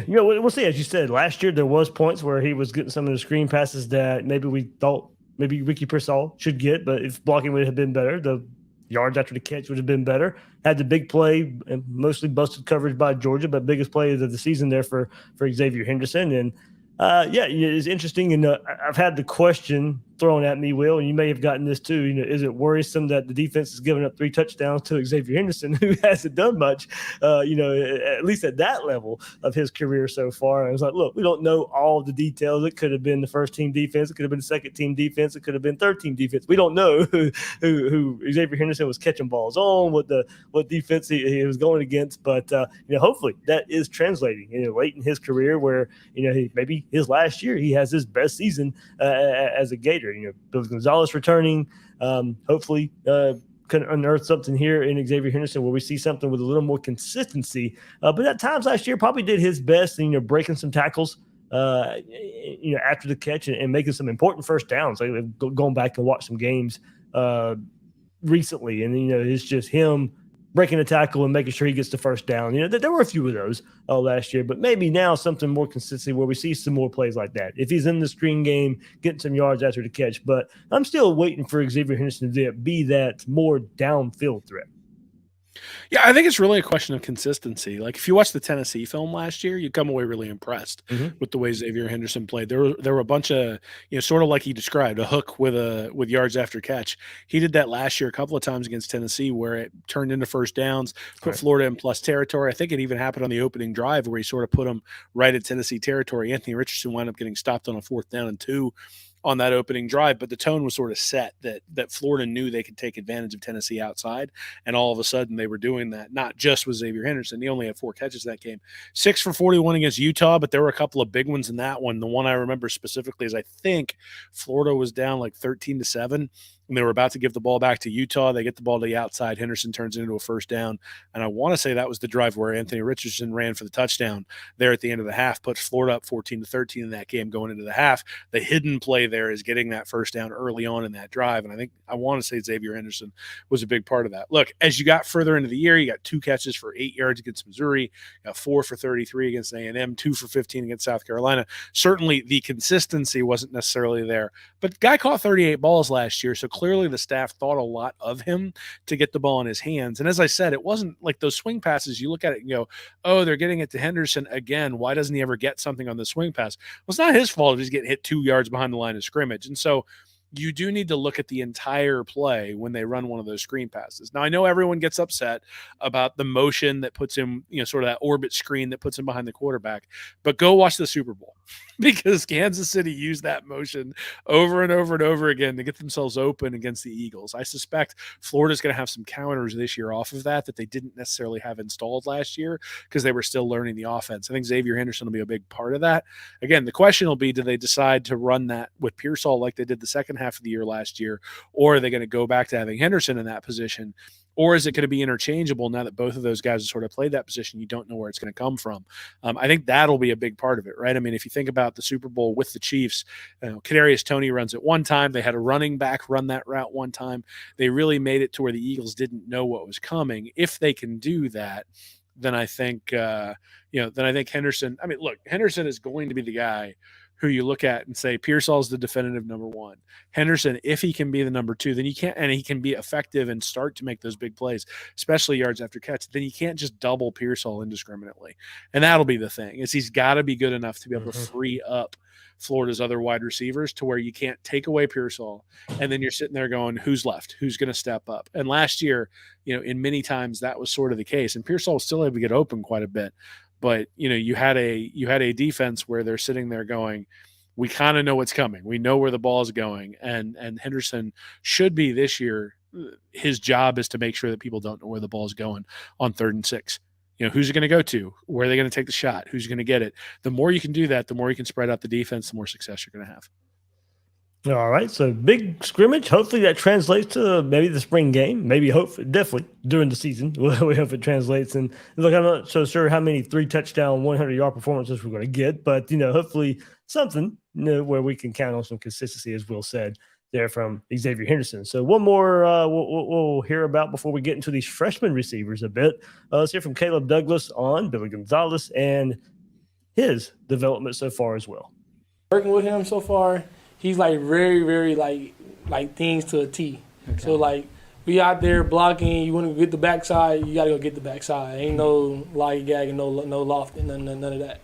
we'll see. As you said, last year there was points where he was getting some of the screen passes that maybe we thought maybe Ricky Pearsall should get, but if blocking would have been better, the yards after the catch would have been better. Had the big play and mostly busted coverage by Georgia, but biggest play of the season there for Xavier Henderson. And, it's interesting. And I've had the question thrown at me, Will, and you may have gotten this too. Is it worrisome that the defense is giving up 3 touchdowns to Xavier Henderson, who hasn't done much, at least at that level of his career so far? And I was like, look, we don't know all the details. It could have been the first team defense. It could have been the second team defense. It could have been third team defense. We don't know who Xavier Henderson was catching balls on, what defense he was going against. But, hopefully that is translating, late in his career where, maybe his last year, he has his best season as a Gator. Billy Gonzalez returning, hopefully can unearth something here in Xavier Henderson where we see something with a little more consistency. But at times last year, probably did his best, breaking some tackles, after the catch and making some important first downs. Like going back and watch some games recently, and it's just him breaking a tackle and making sure he gets the first down. There were a few of those last year, but maybe now something more consistent where we see some more plays like that. If he's in the screen game, getting some yards after the catch. But I'm still waiting for Xavier Henderson to be that more downfield threat. Yeah, I think it's really a question of consistency. Like if you watch the Tennessee film last year, you come away really impressed with the way Xavier Henderson played. There were a bunch of, sort of like he described, a hook with yards after catch. He did that last year a couple of times against Tennessee where it turned into first downs, put Florida in plus territory. I think it even happened on the opening drive where he sort of put them right at Tennessee territory. Anthony Richardson wound up getting stopped on a 4th down and 2 on that opening drive, but the tone was sort of set that Florida knew they could take advantage of Tennessee outside, and all of a sudden they were doing that, not just with Xavier Henderson. He only had 4 catches that game. 6 for 41 against Utah, but there were a couple of big ones in that one. The one I remember specifically is I think Florida was down like 13-7, and they were about to give the ball back to Utah. They get the ball to the outside. Henderson turns it into a first down, and I want to say that was the drive where Anthony Richardson ran for the touchdown there at the end of the half, puts Florida up 14-13 in that game going into the half. The hidden play there is getting that first down early on in that drive, and I want to say Xavier Henderson was a big part of that. Look, as you got further into the year, you got 2 catches for 8 yards against Missouri, you got 4 for 33 against A&M, 2 for 15 against South Carolina. Certainly the consistency wasn't necessarily there, but the guy caught 38 balls last year, so clearly the staff thought a lot of him to get the ball in his hands. And as I said, it wasn't like those swing passes. You look at it and go, oh, they're getting it to Henderson again. Why doesn't he ever get something on the swing pass? Well, it's not his fault if he's getting hit 2 yards behind the line of scrimmage. And so you do need to look at the entire play when they run one of those screen passes. Now, I know everyone gets upset about the motion that puts him, sort of that orbit screen that puts him behind the quarterback, but go watch the Super Bowl because Kansas City used that motion over and over and over again to get themselves open against the Eagles. I suspect Florida's going to have some counters this year off of that they didn't necessarily have installed last year because they were still learning the offense. I think Xavier Henderson will be a big part of that. Again, the question will be, do they decide to run that with Pearsall like they did the second half of the year last year, or are they going to go back to having Henderson in that position? Or is it going to be interchangeable now that both of those guys have sort of played that position? You don't know where it's going to come from. I think that'll be a big part of it, right? I mean, if you think about the Super Bowl with the Chiefs, Kadarius Toney runs it one time. They had a running back run that route one time. They really made it to where the Eagles didn't know what was coming. If they can do that, then I think, Henderson. I mean, look, Henderson is going to be the guy who you look at and say Pearsall's the definitive number 1. Henderson, if he can be the number 2, then you can't, and he can be effective and start to make those big plays, especially yards after catch, then you can't just double Pearsall indiscriminately. And that'll be the thing, is he's got to be good enough to be able to free up Florida's other wide receivers to where you can't take away Pearsall. And then you're sitting there going, who's left? Who's going to step up? And last year, in many times that was sort of the case, and Pearsall was still able to get open quite a bit. But you had a defense where they're sitting there going, we kind of know what's coming. We know where the ball is going, and Henderson should be this year. His job is to make sure that people don't know where the ball is going on 3rd and 6. Who's it going to go to? Where are they going to take the shot? Who's going to get it? The more you can do that, the more you can spread out the defense, the more success you're going to have. All right, so big scrimmage. Hopefully that translates to maybe the spring game. Maybe, definitely during the season. We hope it translates. And look, I'm not so sure how many 3-touchdown, 100-yard performances we're going to get, but hopefully something where we can count on some consistency, as Will said there from Xavier Henderson. So one more we'll hear about before we get into these freshman receivers a bit. Let's hear from Caleb Douglas on Billy Gonzalez and his development so far as well. Working with him so far, he's like very, very like things to a T. Okay. So like we out there blocking, you want to get the backside, you got to go get the backside. Ain't no lollygag and no lofting, none of that.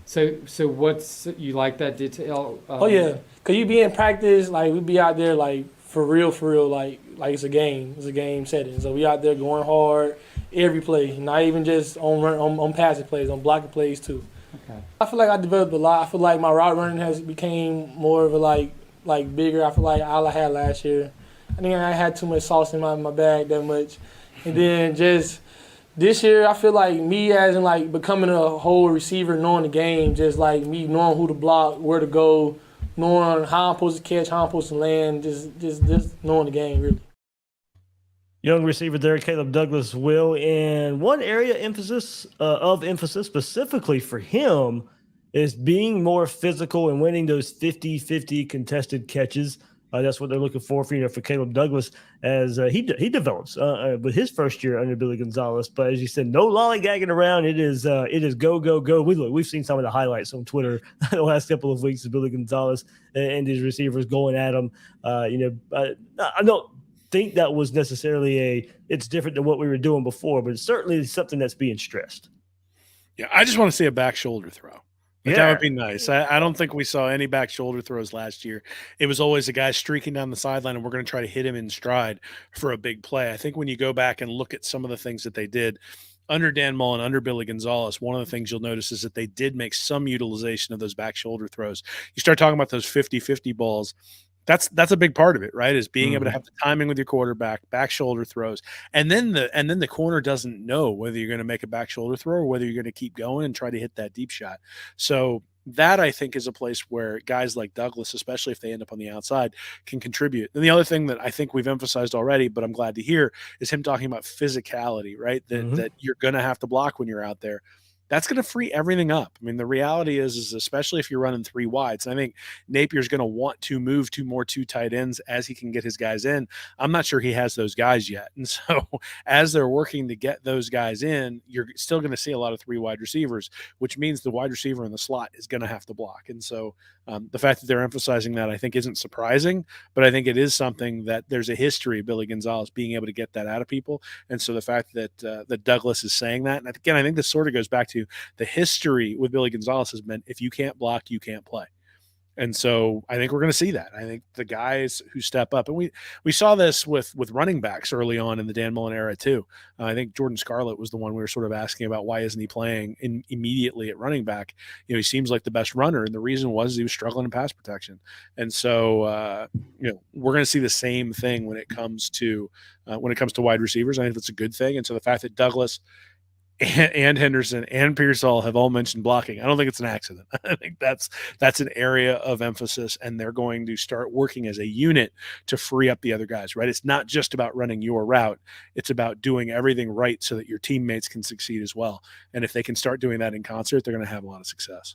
So what's you like that detail? Oh yeah, cause you be in practice, like we be out there like for real, like it's a game setting. So we out there going hard every play, not even just on passing plays, on blocking plays too. Okay. I feel like I developed a lot. I feel like my route running has became more of a like bigger. I feel like all I had last year. I think I had too much sauce in my bag that much, and then just. This year, I feel like me as in like becoming a whole receiver, knowing the game, just like me knowing who to block, where to go, knowing how I'm supposed to catch, how I'm supposed to land, just knowing the game really. Young receiver there, Caleb Douglas, will, and one area emphasis specifically for him is being more physical and winning those 50-50 contested catches. That's what they're looking for Caleb Douglas as he develops with his first year under Billy Gonzalez. But as you said, no lollygagging around. It is go, go, go. We've seen some of the highlights on Twitter the last couple of weeks of Billy Gonzalez and his receivers going at him. I don't think that was necessarily it's different than what we were doing before, but it's certainly something that's being stressed. Yeah, I just want to see a back shoulder throw. That would be nice. I don't think we saw any back shoulder throws last year. It was always a guy streaking down the sideline, and we're going to try to hit him in stride for a big play. I think when you go back and look at some of the things that they did under Dan Mullen, under Billy Gonzalez, one of the things you'll notice is that they did make some utilization of those back shoulder throws. You start talking about those 50-50 balls. That's a big part of it, right? Is being able to have the timing with your quarterback, back shoulder throws, and then the corner doesn't know whether you're going to make a back shoulder throw or whether you're going to keep going and try to hit that deep shot. So that I think is a place where guys like Douglas, especially if they end up on the outside, can contribute. And the other thing that I think we've emphasized already, but I'm glad to hear, is him talking about physicality, right? That you're going to have to block when you're out there. That's going to free everything up. I mean, the reality is especially if you're running three wides, and I think Napier's going to want to move to two tight ends as he can get his guys in. I'm not sure he has those guys yet. And so as they're working to get those guys in, you're still going to see a lot of three wide receivers, which means the wide receiver in the slot is going to have to block. And so the fact that they're emphasizing that I think isn't surprising, but I think it is something that there's a history of Billy Gonzalez being able to get that out of people. And so the fact that that Douglas is saying that, and again, I think this sort of goes back to the history with Billy Gonzalez has been, if you can't block, you can't play. And so I think we're going to see that. I think the guys who step up, and we saw this with running backs early on in the Dan Mullen era too. I think Jordan Scarlett was the one we were sort of asking about, why isn't he playing immediately at running back? He seems like the best runner, and the reason was he was struggling in pass protection. And so we're going to see the same thing when it comes to wide receivers. I think that's a good thing. And so the fact that Douglas and Henderson and Pearsall have all mentioned blocking, I don't think it's an accident. I think that's an area of emphasis, and they're going to start working as a unit to free up the other guys, right? It's not just about running your route. It's about doing everything right so that your teammates can succeed as well. And if they can start doing that in concert, they're going to have a lot of success.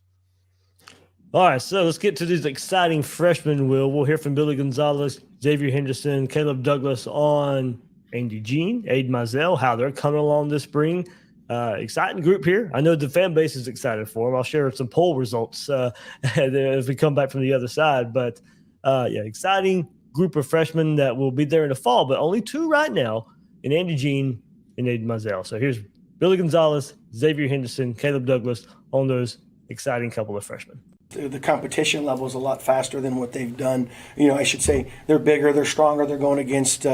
All right, so let's get to these exciting freshmen, Will. We'll hear from Billy Gonzalez, Xavier Henderson, Caleb Douglas on Andy Jean, Aiden Mizell, how they're coming along this spring. Exciting group here. I know the fan base is excited for them. I'll share some poll results as we come back from the other side. But exciting group of freshmen that will be there in the fall, but only two right now, in Andy Jean and Aiden Mizell. So here's Billy Gonzalez, Xavier Henderson, Caleb Douglas on those exciting couple of freshmen. The competition level is a lot faster than what they've done. I should say they're bigger, they're stronger. They're going against,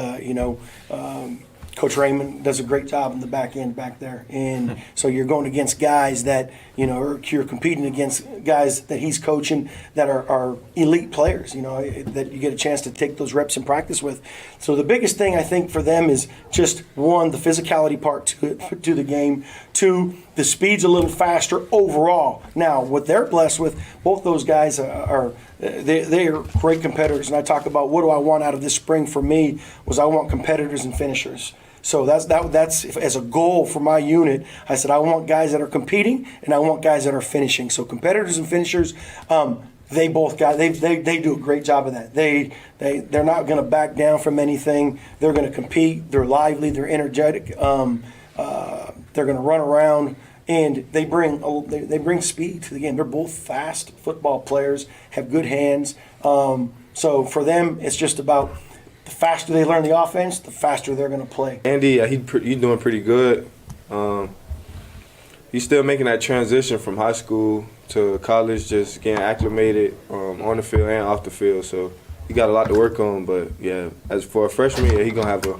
Coach Raymond does a great job in the back end back there. And so you're going against guys that, you're competing against guys that he's coaching that are elite players, that you get a chance to take those reps in practice with. So the biggest thing I think for them is just, one, the physicality part to the game. Two, the speed's a little faster overall. Now, what they're blessed with, both those guys they are great competitors. And I talk about what do I want out of this spring for me was I want competitors and finishers. So that's as a goal for my unit. I said I want guys that are competing and I want guys that are finishing. So competitors and finishers, they do a great job of that. They're not going to back down from anything. They're going to compete. They're lively. They're energetic. They're going to run around, and they bring speed to the game. They're both fast football players, have good hands. So for them, it's just about the faster they learn the offense, the faster they're going to play. Andy, he's doing pretty good. he's still making that transition from high school to college, just getting acclimated on the field and off the field. So he got a lot to work on. But yeah, as for a freshman, yeah, he gonna have a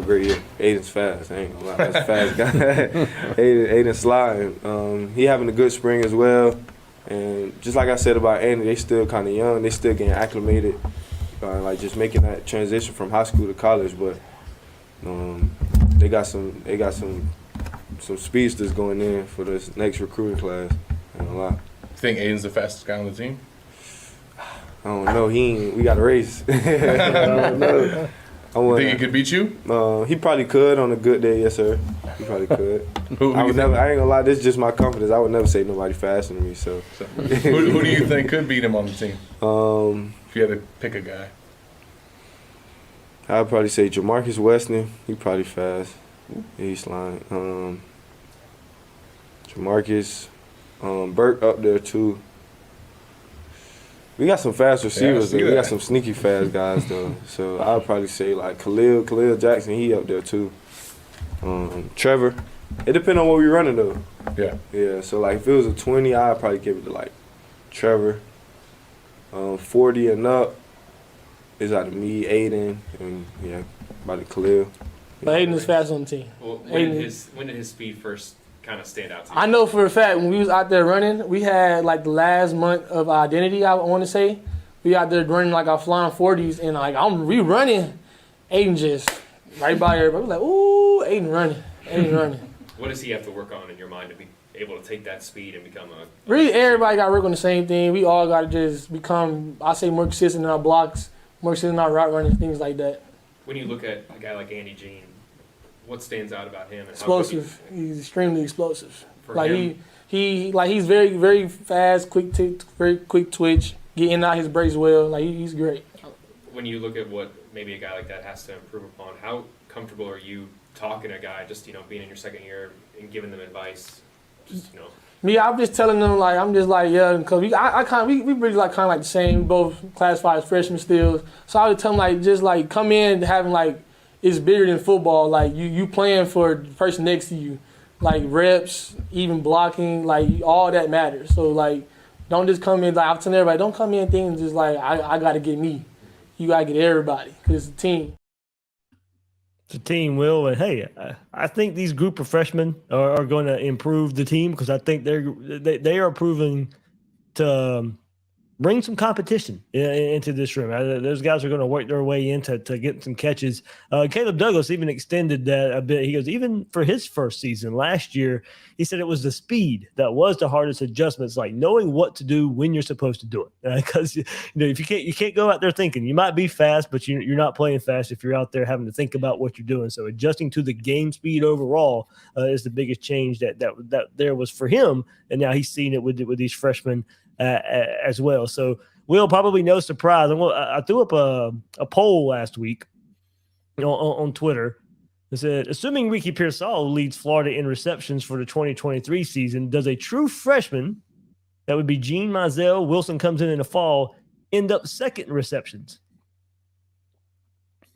great year. Aiden's fast. I ain't gonna lie, that's a fast guy. Aiden's sliding. He having a good spring as well. And just like I said about Andy, they still kind of young. They still getting acclimated, like just making that transition from high school to college. But they got some speedsters going in for this next recruiting class. Ain't gonna lie. You think Aiden's the fastest guy on the team? I don't know. We got a race. I don't know. You think he could beat you? He probably could on a good day, yes sir. He probably could. I ain't gonna lie. This is just my confidence. I would never say nobody faster than me. So, who do you think could beat him on the team? If you had to pick a guy, I'd probably say Jamarcus Weston. He probably fast. He's sliding. Jamarcus, Burke up there too. We got some fast receivers. We got some sneaky fast guys though. So I'd probably say like Khalil Jackson. He up there too. Trevor. It depends on what we running though. Yeah. Yeah. So like if it was a 20, I'd probably give it to like Trevor. 40 and up is out of me, Aiden, and yeah, probably Khalil. But Aiden is fast on the team. Well, when did his speed first kind of stand out to you? I know for a fact when we was out there running, we had like the last month of identity, I want to say. We out there running like our flying 40s, and like we running, Aiden just right by everybody. We're like, ooh, Aiden running. What does he have to work on in your mind to be able to take that speed and become a... Really, everybody got to work on the same thing. We all got to just become, I say, more consistent in our blocks, more consistent in our route running, things like that. When you look at a guy like Andy Jean, what stands out about him? And Explosive. He's extremely explosive. For like him? he's very, very fast, very quick twitch, getting out his breaks well. Like he's great. When you look at what maybe a guy like that has to improve upon, how comfortable are you talking to a guy, just being in your second year and giving them advice? Me, I'm just telling them yeah, because we really like kind of like the same. We both classified as freshmen still, so I would tell them come in having it's bigger than football. Like you playing for the person next to you, like reps, even blocking, all that matters. So don't just come in. I'm telling everybody, don't come in thinking just I got to get me. You got to get everybody because it's a team. It's a team, Will, and hey, I think these group of freshmen are going to improve the team because I think they are proving to bring some competition into this room. Those guys are going to work their way into getting some catches. Caleb Douglas even extended that a bit. He goes, even for his first season last year, he said it was the speed that was the hardest adjustment. It's like knowing what to do when you're supposed to do it. Because if you can't go out there thinking you might be fast, but you're not playing fast if you're out there having to think about what you're doing. So adjusting to the game speed overall is the biggest change that there was for him, and now he's seen it with these freshmen as well. So Will, probably no surprise. I threw up a poll last week on Twitter. It said, assuming Ricky Pearsall leads Florida in receptions for the 2023 season, does a true freshman, that would be Gene Mizell, Wilson comes in the fall, end up second in receptions?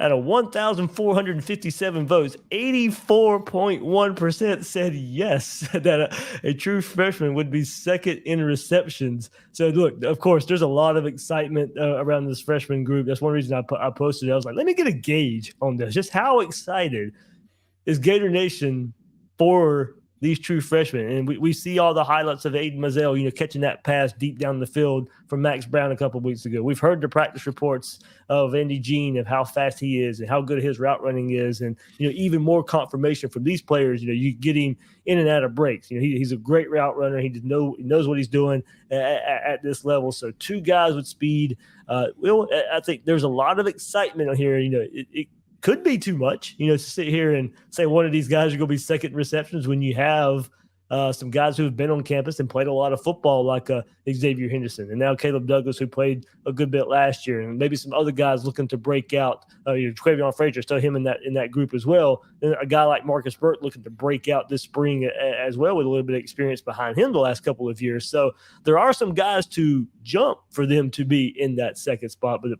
Out of 1,457 votes, 84.1% said yes, that a true freshman would be second in receptions. So, look, of course, there's a lot of excitement around this freshman group. That's one reason I posted it. I was like, let me get a gauge on this. Just how excited is Gator Nation for these true freshmen? And we see all the highlights of Aiden Mizell, catching that pass deep down the field from Max Brown a couple of weeks ago. We've heard the practice reports of Andy Jean of how fast he is and how good his route running is. And, even more confirmation from these players, you get him in and out of breaks. He's a great route runner. He knows what he's doing at this level. So two guys with speed. I think there's a lot of excitement on here. It could be too much, to sit here and say one of these guys are going to be second receptions when you have some guys who have been on campus and played a lot of football like Xavier Henderson and now Caleb Douglas, who played a good bit last year, and maybe some other guys looking to break out. Quavion Frazier, still him in that group as well. And a guy like Marcus Burt looking to break out this spring as well with a little bit of experience behind him the last couple of years. So there are some guys to jump for them to be in that second spot, but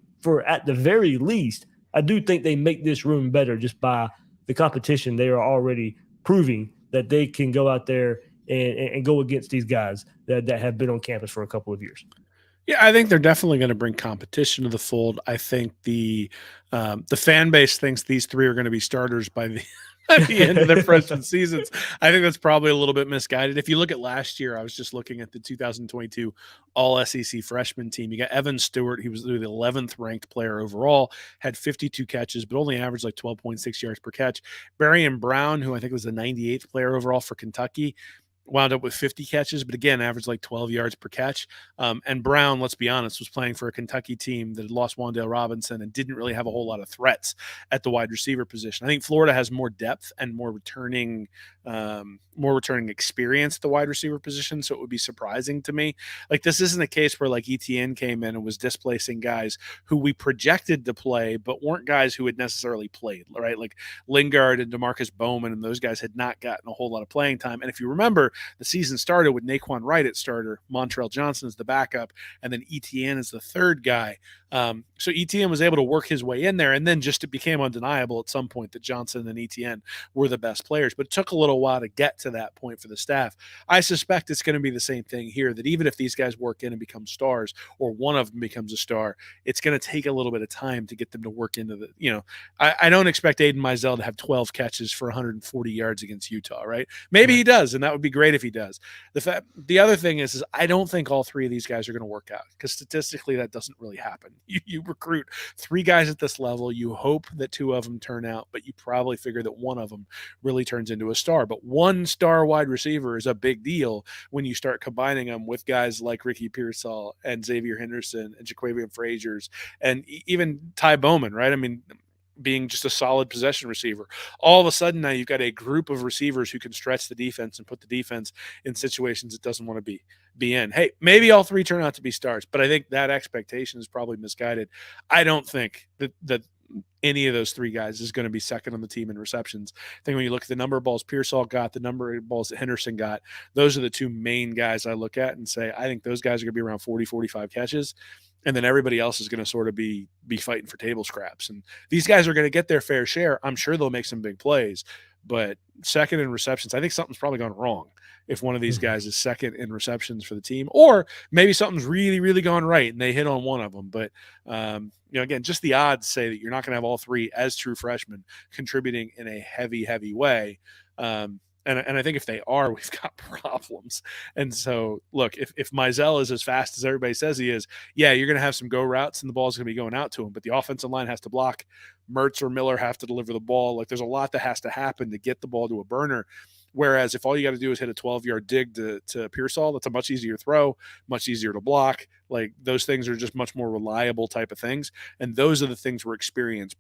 at the very least, I do think they make this room better just by the competition. They are already proving that they can go out there and go against these guys that have been on campus for a couple of years. Yeah, I think they're definitely going to bring competition to the fold. I think the fan base thinks these three are going to be starters by the at the end of their freshman seasons. I think that's probably a little bit misguided. If you look at last year, I was just looking at the 2022 All SEC freshman team. You got Evan Stewart. He was the 11th ranked player overall, had 52 catches, but only averaged like 12.6 yards per catch. Barrion Brown, who I think was the 98th player overall for Kentucky, wound up with 50 catches, but again, averaged like 12 yards per catch. And Brown, let's be honest, was playing for a Kentucky team that had lost Wan'Dale Robinson and didn't really have a whole lot of threats at the wide receiver position. I think Florida has more depth and more returning experience at the wide receiver position, so it would be surprising to me. Like, this isn't a case where like ETN came in and was displacing guys who we projected to play, but weren't guys who had necessarily played, right? Like Lingard and DeMarcus Bowman and those guys had not gotten a whole lot of playing time. And if you remember, the season started with Naquan Wright at starter, Montrell Johnson as the backup, and then ETN as the third guy. So ETN was able to work his way in there, and then just it became undeniable at some point that Johnson and ETN were the best players. But it took a little while to get to that point for the staff. I suspect it's going to be the same thing here, that even if these guys work in and become stars, or one of them becomes a star, it's going to take a little bit of time to get them to work into the, I don't expect Aiden Mizell to have 12 catches for 140 yards against Utah, right? Maybe he does, and that would be great if he does. The other thing is I don't think all three of these guys are going to work out, because statistically that doesn't really happen. You recruit three guys at this level, you hope that two of them turn out, but you probably figure that one of them really turns into a star. But one star wide receiver is a big deal when you start combining them with guys like Ricky Pearsall and Xavier Henderson and Jaquavian Frazier's and even Ty Bowman, right? I mean, being just a solid possession receiver. All of a sudden now you've got a group of receivers who can stretch the defense and put the defense in situations it doesn't want to be in. Hey, maybe all three turn out to be stars, but I think that expectation is probably misguided. I don't think that any of those three guys is going to be second on the team in receptions. I think when you look at the number of balls Pearsall got, the number of balls that Henderson got, those are the two main guys I look at and say, I think those guys are going to be around 40, 45 catches. And then everybody else is going to sort of be fighting for table scraps. And these guys are going to get their fair share. I'm sure they'll make some big plays, but second in receptions, I think something's probably gone wrong if one of these guys is second in receptions for the team, or maybe something's really, really gone right and they hit on one of them. But, again, just the odds say that you're not going to have all three as true freshmen contributing in a heavy, heavy way. And I think if they are, we've got problems. And so, look, if Mizell is as fast as everybody says he is, yeah, you're going to have some go routes and the ball's going to be going out to him. But the offensive line has to block. Mertz or Miller have to deliver the ball. Like, there's a lot that has to happen to get the ball to a burner. Whereas if all you got to do is hit a 12-yard dig to Pearsall, that's a much easier throw, much easier to block. Like, those things are just much more reliable type of things. And those are the things where experience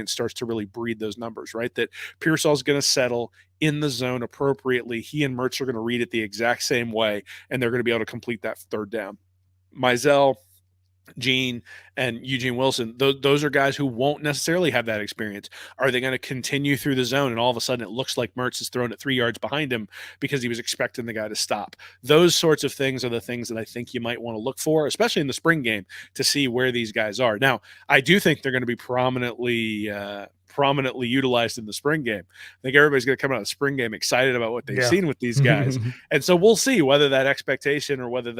starts to really breed those numbers, right? That Pearsall's going to settle in the zone appropriately. He and Mertz are going to read it the exact same way, and they're going to be able to complete that third down. Mizell, Gene, and Eugene Wilson, those are guys who won't necessarily have that experience. Are they going to continue through the zone and all of a sudden it looks like Mertz is thrown at 3 yards behind him because he was expecting the guy to stop? Those sorts of things are the things that I think you might want to look for, especially in the spring game, to see where these guys are. Now, I do think they're going to be prominently utilized in the spring game. I think everybody's going to come out of the spring game excited about what they've seen with these guys. And so we'll see whether that expectation or whether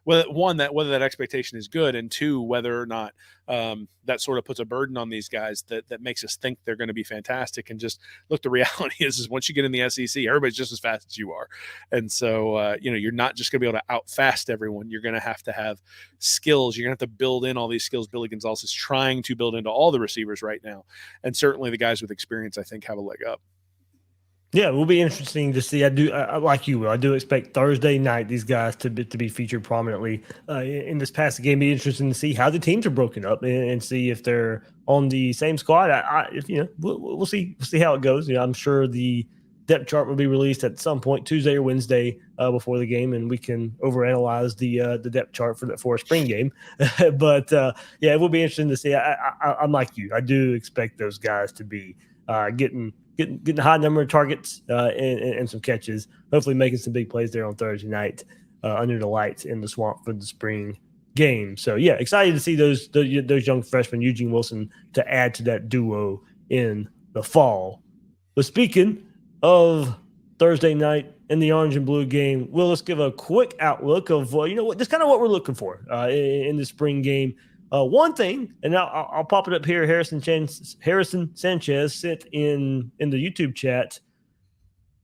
whether that expectation is good, and two, whether or not that sort of puts a burden on these guys that makes us think they're going to be fantastic. And just look, the reality is once you get in the SEC, everybody's just as fast as you are. And so, you're not just going to be able to out fast everyone. You're going to have skills. You're going to have to build in all these skills Billy Gonzalez is trying to build into all the receivers right now. And certainly the guys with experience, I think, have a leg up. Yeah, it will be interesting to see. I like you, Will. I do expect Thursday night these guys to be featured prominently in this past game. Be interesting to see how the teams are broken up and see if they're on the same squad. We'll see how it goes. I'm sure the depth chart will be released at some point Tuesday or Wednesday before the game, and we can overanalyze the depth chart for a spring game. But it will be interesting to see. I'm like you. I do expect those guys to be getting a high number of targets and some catches, hopefully making some big plays there on Thursday night under the lights in the Swamp for the spring game. So, yeah, excited to see those young freshmen, Eugene Wilson, to add to that duo in the fall. But speaking of Thursday night in the orange and blue game. Will, let's give a quick outlook of just kind of what we're looking for in the spring game. One thing, and I'll pop it up here. Harrison Sanchez sent in the YouTube chat.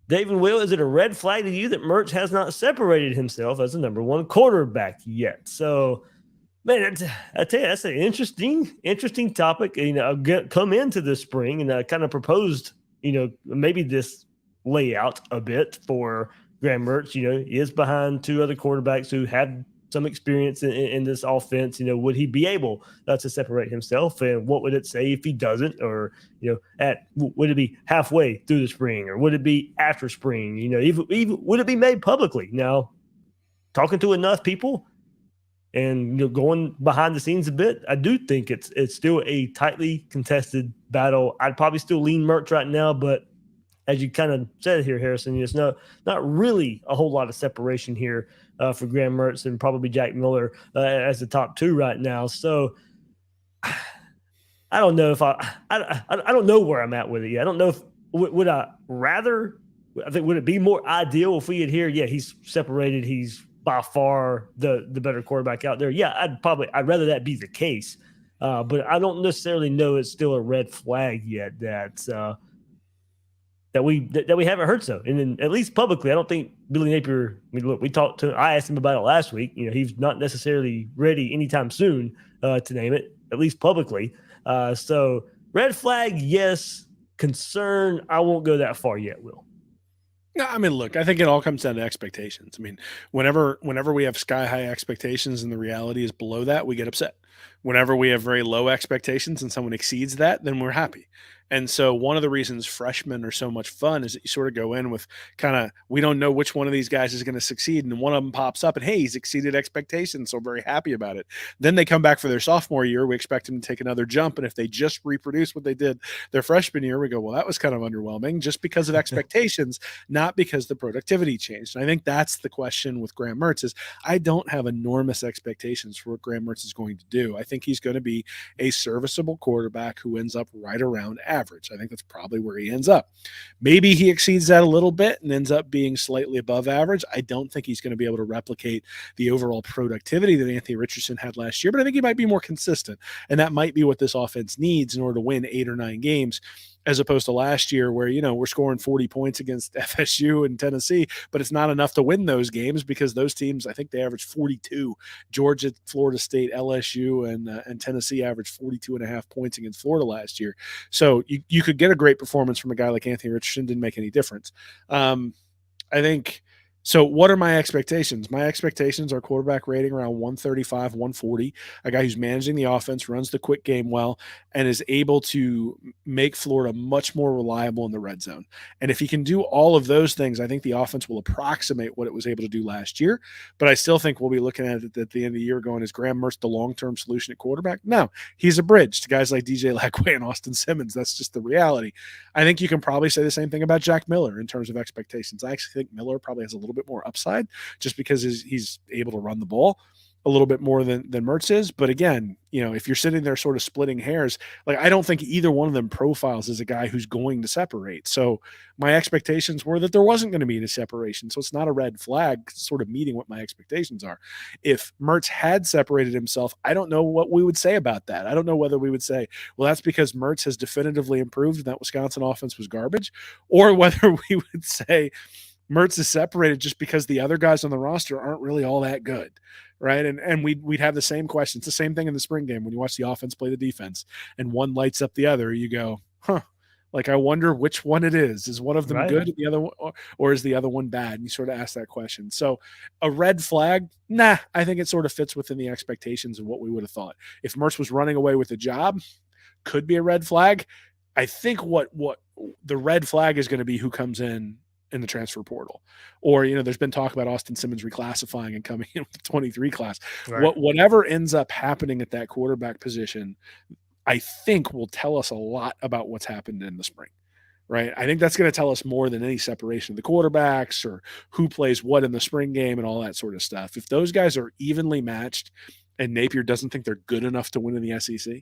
David Will, is it a red flag to you that Mertz has not separated himself as the number one quarterback yet? So, man, I tell you, that's an interesting topic. Come into the spring and kind of proposed, maybe this layout a bit for Graham Mertz. He is behind two other quarterbacks who have some experience in this offense. Would he be able to separate himself? And what would it say if he doesn't? Or, would it be halfway through the spring, or would it be after spring? Even would it be made publicly? Now, talking to enough people and going behind the scenes a bit, I do think it's still a tightly contested battle. I'd probably still lean Mertz right now, but as you kind of said here, Harrison, it's not really a whole lot of separation here for Graham Mertz and probably Jack Miller as the top two right now. So I don't know if I don't know where I'm at with it yet. I don't know if would I rather. I think would it be more ideal if we had here? Yeah, he's separated. He's by far the better quarterback out there. Yeah, I'd rather that be the case. But I don't necessarily know it's still a red flag yet that we haven't heard so. And then at least publicly, I don't think Billy Napier. I mean, look, I asked him about it last week. He's not necessarily ready anytime soon to name it, at least publicly. So red flag, yes. Concern, I won't go that far yet, Will. No, I mean, look, I think it all comes down to expectations. I mean, whenever we have sky high expectations and the reality is below that, we get upset. Whenever we have very low expectations and someone exceeds that, then we're happy. And so one of the reasons freshmen are so much fun is that you sort of go in with we don't know which one of these guys is going to succeed. And one of them pops up and, hey, he's exceeded expectations. So we're very happy about it. Then they come back for their sophomore year. We expect them to take another jump. And if they just reproduce what they did their freshman year, we go, well, that was kind of underwhelming just because of expectations, not because the productivity changed. And I think that's the question with Graham Mertz is I don't have enormous expectations for what Graham Mertz is going to do. I think he's going to be a serviceable quarterback who ends up right around average. I think that's probably where he ends up. Maybe he exceeds that a little bit and ends up being slightly above average. I don't think he's going to be able to replicate the overall productivity that Anthony Richardson had last year, but I think he might be more consistent. And that might be what this offense needs in order to win 8 or 9 games, as opposed to last year where, we're scoring 40 points against FSU and Tennessee, but it's not enough to win those games because those teams, I think they averaged 42. Georgia, Florida State, LSU, and Tennessee averaged 42.5 points against Florida last year. So you could get a great performance from a guy like Anthony Richardson, didn't make any difference. I think – so what are my expectations? My expectations are quarterback rating around 135, 140, a guy who's managing the offense, runs the quick game well, and is able to make Florida much more reliable in the red zone. And if he can do all of those things, I think the offense will approximate what it was able to do last year. But I still think we'll be looking at it at the end of the year going, is Graham Mertz the long-term solution at quarterback? No, he's a bridge to guys like DJ Lagway and Austin Simmons. That's just the reality. I think you can probably say the same thing about Jack Miller in terms of expectations. I actually think Miller probably has a little bit more upside just because he's able to run the ball a little bit more than Mertz is. But again, if you're sitting there sort of splitting hairs, I don't think either one of them profiles as a guy who's going to separate. So my expectations were that there wasn't going to be any separation. So it's not a red flag sort of meeting what my expectations are. If Mertz had separated himself, I don't know what we would say about that. I don't know whether we would say, well, that's because Mertz has definitively improved and that Wisconsin offense was garbage, or whether we would say Mertz is separated just because the other guys on the roster aren't really all that good, right? And we'd have the same question. It's the same thing in the spring game when you watch the offense play the defense and one lights up the other. You go, I wonder which one it is. Is one of them good and the other one, or is the other one bad? And you sort of ask that question. So a red flag, nah, I think it sort of fits within the expectations of what we would have thought. If Mertz was running away with a job, could be a red flag. I think what the red flag is going to be who comes in the transfer portal, or, there's been talk about Austin Simmons reclassifying and coming in with the 23 class. Right. Whatever ends up happening at that quarterback position, I think will tell us a lot about what's happened in the spring, right? I think that's going to tell us more than any separation of the quarterbacks or who plays what in the spring game and all that sort of stuff. If those guys are evenly matched and Napier doesn't think they're good enough to win in the SEC,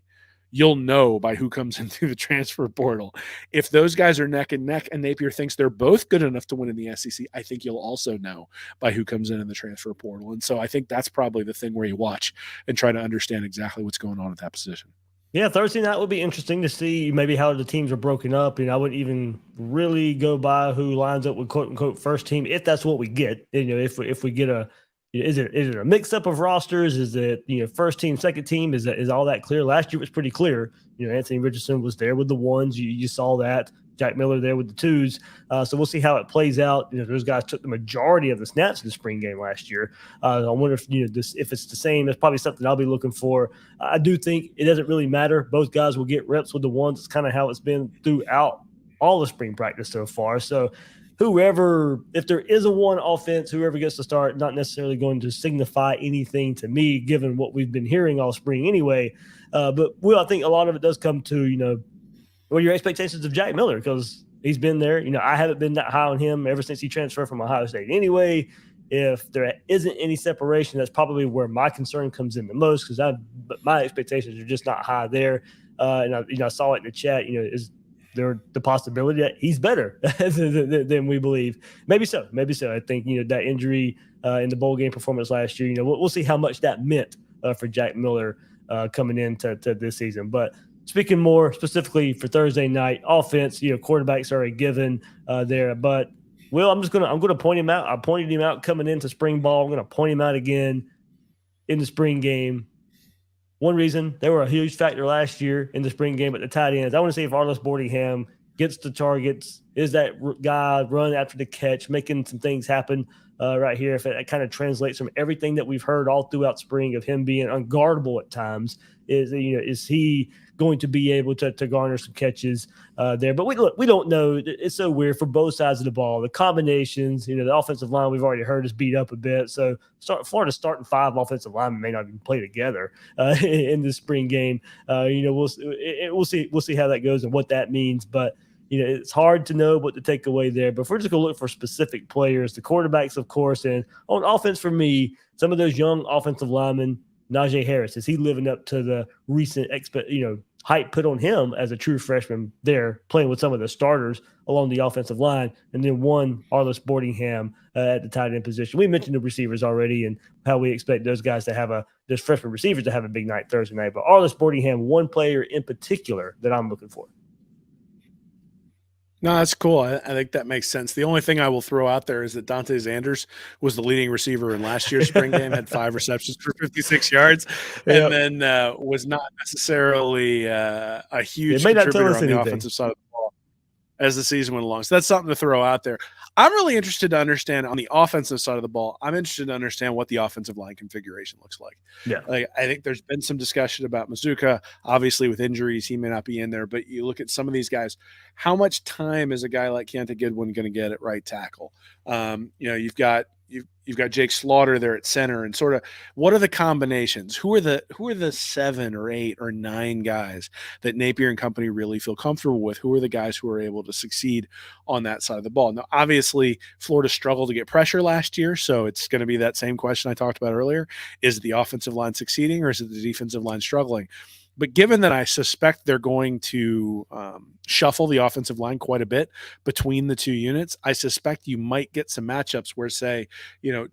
you'll know by who comes in through the transfer portal. If those guys are neck and neck and Napier thinks they're both good enough to win in the SEC, I think you'll also know by who comes in the transfer portal. And so I think that's probably the thing where you watch and try to understand exactly what's going on at that position. Yeah, Thursday night would be interesting to see maybe how the teams are broken up. I wouldn't even really go by who lines up with quote unquote first team if that's what we get. If we get is it a mix up of rosters? Is it first team, second team? Is all that clear? Last year it was pretty clear. Anthony Richardson was there with the ones. You saw that. Jack Miller there with the twos. So we'll see how it plays out. Those guys took the majority of the snaps in the spring game last year. I wonder if if it's the same. That's probably something I'll be looking for. I do think it doesn't really matter. Both guys will get reps with the ones. It's kind of how it's been throughout all the spring practice so far. So whoever, if there is a one offense, whoever gets to start, not necessarily going to signify anything to me, given what we've been hearing all spring anyway. But I think a lot of it does come to your expectations of Jack Miller, because he's been there. I haven't been that high on him ever since he transferred from Ohio State. Anyway, if there isn't any separation, that's probably where my concern comes in the most, because my expectations are just not high there. And I saw it in the chat. Is there the possibility that he's better than we believe? Maybe so. I think that injury in the bowl game performance last year. We'll see how much that meant for Jack Miller coming into this season, but. Speaking more specifically for Thursday night offense, quarterbacks are a given there. But I'm going to point him out. I pointed him out coming into spring ball. I'm going to point him out again in the spring game. One reason, they were a huge factor last year in the spring game at the tight ends. I want to see if Arliss Boardingham gets the targets. Is that guy run after the catch, making some things happen right here? If it kind of translates from everything that we've heard all throughout spring of him being unguardable at times, is he going to be able to garner some catches there? But we don't know. It's so weird for both sides of the ball. The combinations, the offensive line we've already heard is beat up a bit. So Florida's starting 5 offensive linemen may not even play together in this spring game. We'll see how that goes and what that means. But it's hard to know what to take away there. But if we're just going to look for specific players, the quarterbacks, of course, and on offense for me, some of those young offensive linemen. Najee Harris, is he living up to the recent hype put on him as a true freshman there, playing with some of the starters along the offensive line? And then one, Arliss Boardingham at the tight end position. We mentioned the receivers already and how we expect those guys to have those freshman receivers to have a big night Thursday night. But Arliss Boardingham, one player in particular that I'm looking for. No, that's cool. I think that makes sense. The only thing I will throw out there is that Dante Zanders was the leading receiver in last year's spring game, had 5 receptions for 56 yards, and then was not necessarily a huge contributor on the offensive side of the ball as the season went along. So that's something to throw out there. I'm really interested to understand on the offensive side of the ball. I'm interested to understand what the offensive line configuration looks like. Yeah, I think there's been some discussion about Mazuka. Obviously, with injuries, he may not be in there. But you look at some of these guys. How much time is a guy like Keontae Goodwin going to get at right tackle? You've got Jake Slaughter there at center, and sort of what are the combinations? Who are the 7 or 8 or 9 guys that Napier and company really feel comfortable with? Who are the guys who are able to succeed on that side of the ball? Now, obviously, Florida struggled to get pressure last year, so it's going to be that same question I talked about earlier. Is the offensive line succeeding, or is it the defensive line struggling? But given that I suspect they're going to shuffle the offensive line quite a bit between the two units, I suspect you might get some matchups where, say,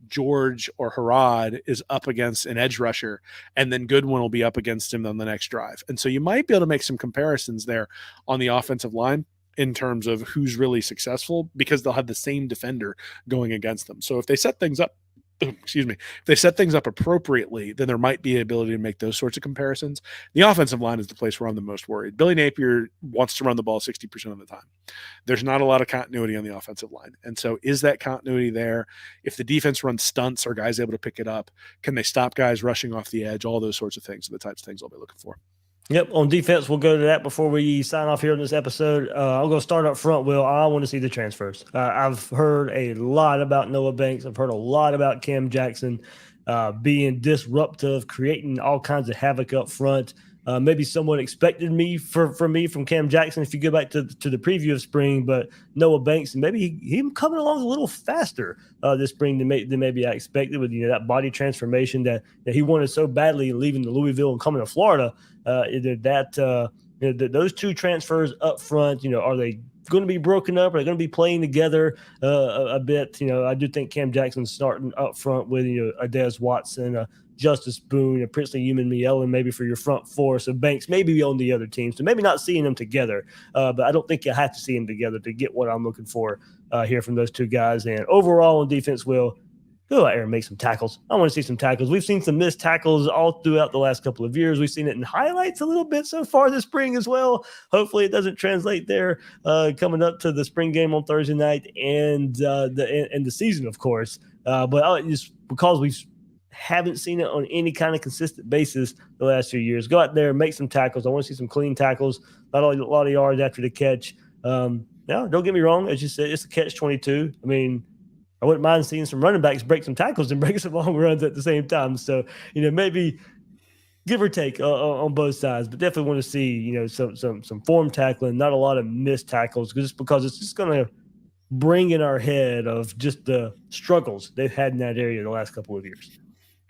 George or Harrod is up against an edge rusher, and then Goodwin will be up against him on the next drive. And so you might be able to make some comparisons there on the offensive line in terms of who's really successful, because they'll have the same defender going against them. So if they set things up, if they set things up appropriately, then there might be an ability to make those sorts of comparisons. The offensive line is the place where I'm the most worried. Billy Napier wants to run the ball 60% of the time. There's not a lot of continuity on the offensive line. And so is that continuity there? If the defense runs stunts, are guys able to pick it up? Can they stop guys rushing off the edge? All those sorts of things are the types of things I'll be looking for. Yep, on defense, we'll go to that before we sign off here in this episode. I'm going to start up front, Will. I want to see the transfers. I've heard a lot about Noah Banks. I've heard a lot about Cam Jackson being disruptive, creating all kinds of havoc up front. maybe someone expected from Cam Jackson if you go back to the preview of spring, but Noah Banks, and maybe him coming along a little faster this spring than maybe I expected with that body transformation that he wanted so badly leaving the Louisville and coming to Florida. Those two transfers up front, are they going to be broken up? Are they going to be playing together a bit? I do think Cam Jackson's starting up front with Adez Watson, Justice Boone, Princely Human Mielen maybe for your front four. So Banks maybe on the other team. So maybe not seeing them together, but I don't think you have to see them together to get what I'm looking for here from those two guys. And overall on defense, Will, go out there and make some tackles. I want to see some tackles. We've seen some missed tackles all throughout the last couple of years. We've seen it in highlights a little bit so far this spring as well. Hopefully it doesn't translate there coming up to the spring game on Thursday night and the season, of course. But just because we haven't seen it on any kind of consistent basis the last few years, go out there and make some tackles. I want to see some clean tackles, not a lot of yards after the catch. Don't get me wrong. As you said, it's a catch-22. I mean, I wouldn't mind seeing some running backs break some tackles and break some long runs at the same time. So, maybe give or take on both sides, but definitely want to see, some form tackling, not a lot of missed tackles, just because it's just going to bring in our head of just the struggles they've had in that area the last couple of years.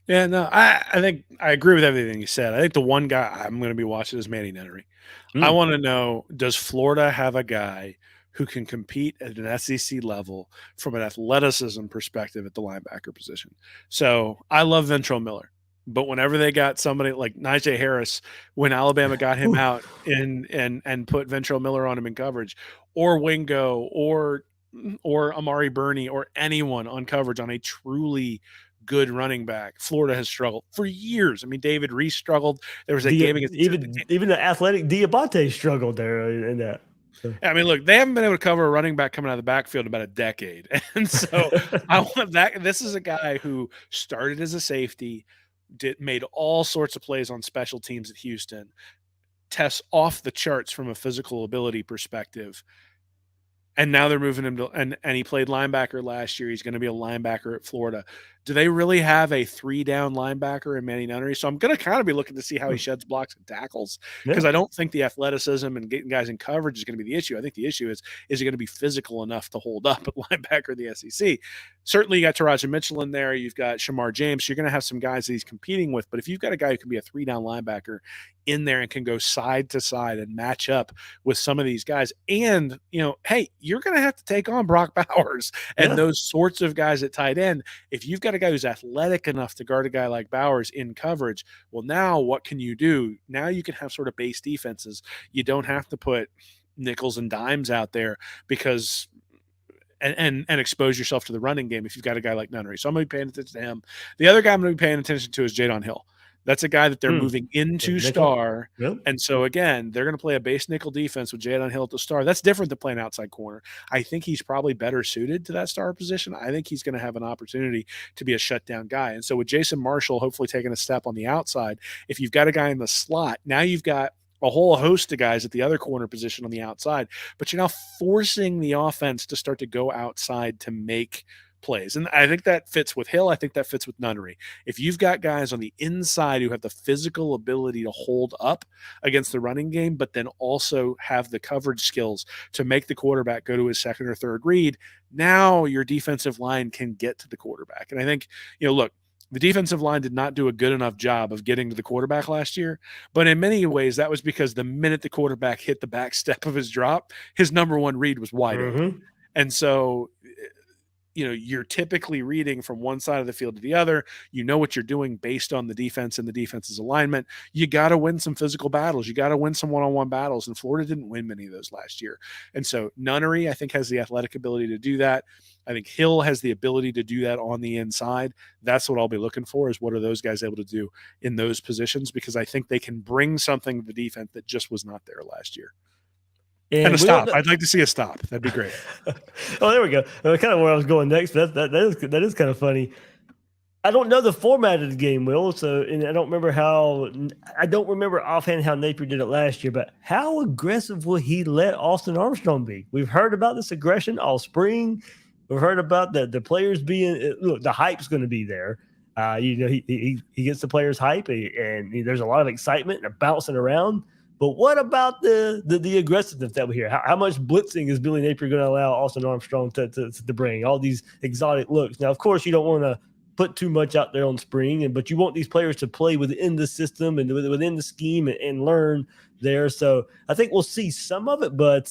Yeah, no, I think I agree with everything you said. I think the one guy I'm going to be watching is Manny Nunnery. I want to know, does Florida have a guy who can compete at an SEC level from an athleticism perspective at the linebacker position? So I love Ventrell Miller, but whenever they got somebody like Najee Harris, when Alabama got him out and put Ventrell Miller on him in coverage, or Wingo, or Amari Burney, or anyone on coverage on a truly good running back, Florida has struggled for years. I mean, David Reese struggled. There was a game against even the athletic Diabate struggled there in that. So. I mean, look, they haven't been able to cover a running back coming out of the backfield in about a decade. And so I want that. This is a guy who started as a safety, made all sorts of plays on special teams at Houston, tests off the charts from a physical ability perspective. And now they're moving him to, and he played linebacker last year. He's going to be a linebacker at Florida. Do they really have a 3-down linebacker in Manny Nunnery? So I'm going to kind of be looking to see how he sheds blocks and tackles, because I don't think the athleticism and getting guys in coverage is going to be the issue. I think the issue is he going to be physical enough to hold up at linebacker in the SEC? Certainly you got Taraja Mitchell in there. You've got Shamar James. So you're going to have some guys that he's competing with. But if you've got a guy who can be a 3-down linebacker in there and can go side to side and match up with some of these guys, and, hey, you're going to have to take on Brock Bowers and those sorts of guys at tight end. If you've got a guy who's athletic enough to guard a guy like Bowers in coverage, well, now what can you do? Now you can have sort of base defenses. You don't have to put nickels and dimes out there because and expose yourself to the running game if you've got a guy like Nunnery. So I'm going to be paying attention to him. The other guy I'm going to be paying attention to is Jadon Hill. That's a guy that they're moving into star. Yep. And so, again, they're going to play a base nickel defense with Jadon Hill at the star. That's different than playing outside corner. I think he's probably better suited to that star position. I think he's going to have an opportunity to be a shutdown guy. And so with Jason Marshall hopefully taking a step on the outside, if you've got a guy in the slot, now you've got a whole host of guys at the other corner position on the outside, but you're now forcing the offense to start to go outside to make plays. And I think that fits with Hill. I think that fits with Nunnery. If you've got guys on the inside who have the physical ability to hold up against the running game, but then also have the coverage skills to make the quarterback go to his second or third read, now your defensive line can get to the quarterback. And I think, look, the defensive line did not do a good enough job of getting to the quarterback last year, but in many ways that was because the minute the quarterback hit the back step of his drop, his number one read was wide open. And so, you're typically reading from one side of the field to the other. You know what you're doing based on the defense and the defense's alignment. You got to win some physical battles. You got to win some one-on-one battles, and Florida didn't win many of those last year. And so Nunnery, I think, has the athletic ability to do that. I think Hill has the ability to do that on the inside. That's what I'll be looking for, is what are those guys able to do in those positions, because I think they can bring something to the defense that just was not there last year. And a stop. I'd like to see a stop. That'd be great. Oh, there we go. Kind of where I was going next. That is kind of funny. I don't know the format of the game, Will. So, and I don't remember offhand how Napier did it last year. But how aggressive will he let Austin Armstrong be? We've heard about this aggression all spring. We've heard about the players being. Look, the hype's going to be there. He gets the players hype, and there's a lot of excitement and bouncing around. But what about the aggressiveness that we hear? How much blitzing is Billy Napier going to allow Austin Armstrong to bring? All these exotic looks. Now, of course, you don't want to put too much out there on spring, but you want these players to play within the system and within the scheme and learn there. So I think we'll see some of it, but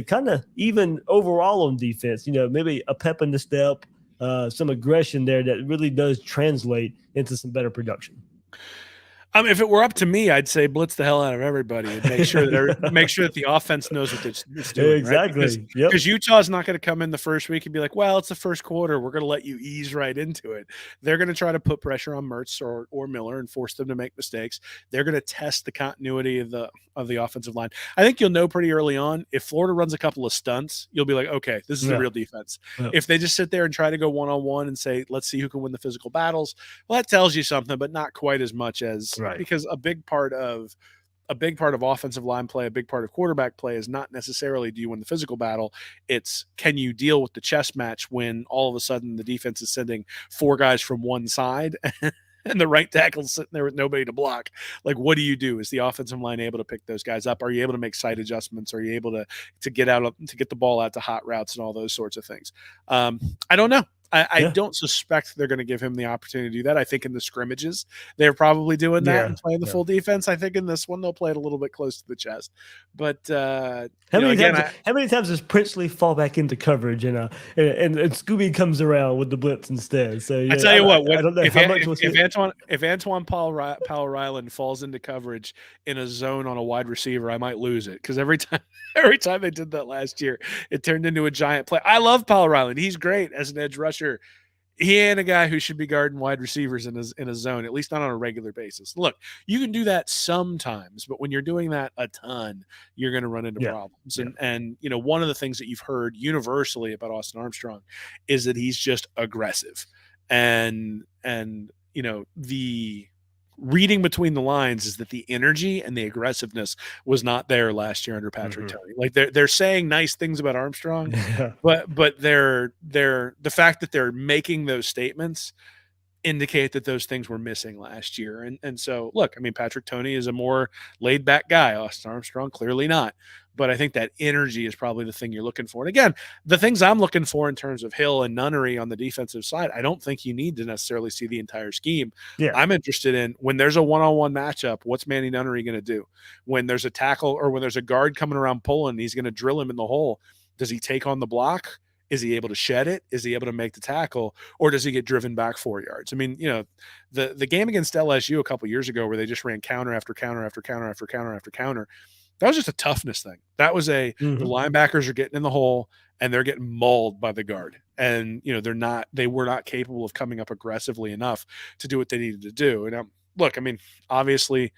kind of even overall on defense, maybe a pep in the step, some aggression there that really does translate into some better production. If it were up to me, I'd say blitz the hell out of everybody and make sure that the offense knows what it's doing. Exactly. Right? Because Utah's not going to come in the first week and be like, well, it's the first quarter. We're going to let you ease right into it. They're going to try to put pressure on Mertz or Miller and force them to make mistakes. They're going to test the continuity of the offensive line. I think you'll know pretty early on if Florida runs a couple of stunts, you'll be like, okay, this is a real defense. Yeah. If they just sit there and try to go one-on-one and say, let's see who can win the physical battles, well, that tells you something, but not quite as much as because a big part of offensive line play, a big part of quarterback play is not necessarily do you win the physical battle. It's can you deal with the chess match when all of a sudden the defense is sending 4 guys from one side and the right tackle's sitting there with nobody to block. Like, what do you do? Is the offensive line able to pick those guys up? Are you able to make side adjustments? Are you able to get the ball out to hot routes and all those sorts of things? I don't know. I don't suspect they're going to give him the opportunity to do that. I think in the scrimmages, they're probably doing that and playing the full defense. I think in this one, they'll play it a little bit close to the chest. But how many times does Princely fall back into coverage and Scooby comes around with the blitz instead? So I tell you what, if Antoine Paul Ryland falls into coverage in a zone on a wide receiver, I might lose it because every time they did that last year, it turned into a giant play. I love Paul Ryland; he's great as an edge rusher. He ain't a guy who should be guarding wide receivers in a zone, at least not on a regular basis. Look, you can do that sometimes, but when you're doing that a ton, you're going to run into problems. And one of the things that you've heard universally about Austin Armstrong is that he's just aggressive. And the reading between the lines is that the energy and the aggressiveness was not there last year under Patrick Toney. Like they're saying nice things about Armstrong, but the fact that they're making those statements indicate that those things were missing last year. And so look, I mean, Patrick Toney is a more laid back guy. Austin Armstrong, clearly not. But I think that energy is probably the thing you're looking for. And again, the things I'm looking for in terms of Hill and Nunnery on the defensive side, I don't think you need to necessarily see the entire scheme. Yeah. I'm interested in when there's a one-on-one matchup, what's Manny Nunnery going to do? When there's a tackle or when there's a guard coming around pulling, he's going to drill him in the hole. Does he take on the block? Is he able to shed it? Is he able to make the tackle? Or does he get driven back 4 yards? I mean, the game against LSU a couple years ago where they just ran counter after counter after counter after counter after counter, that was just a toughness thing. That was the linebackers are getting in the hole and they're getting mauled by the guard. And, they were not capable of coming up aggressively enough to do what they needed to do. And look, I mean, obviously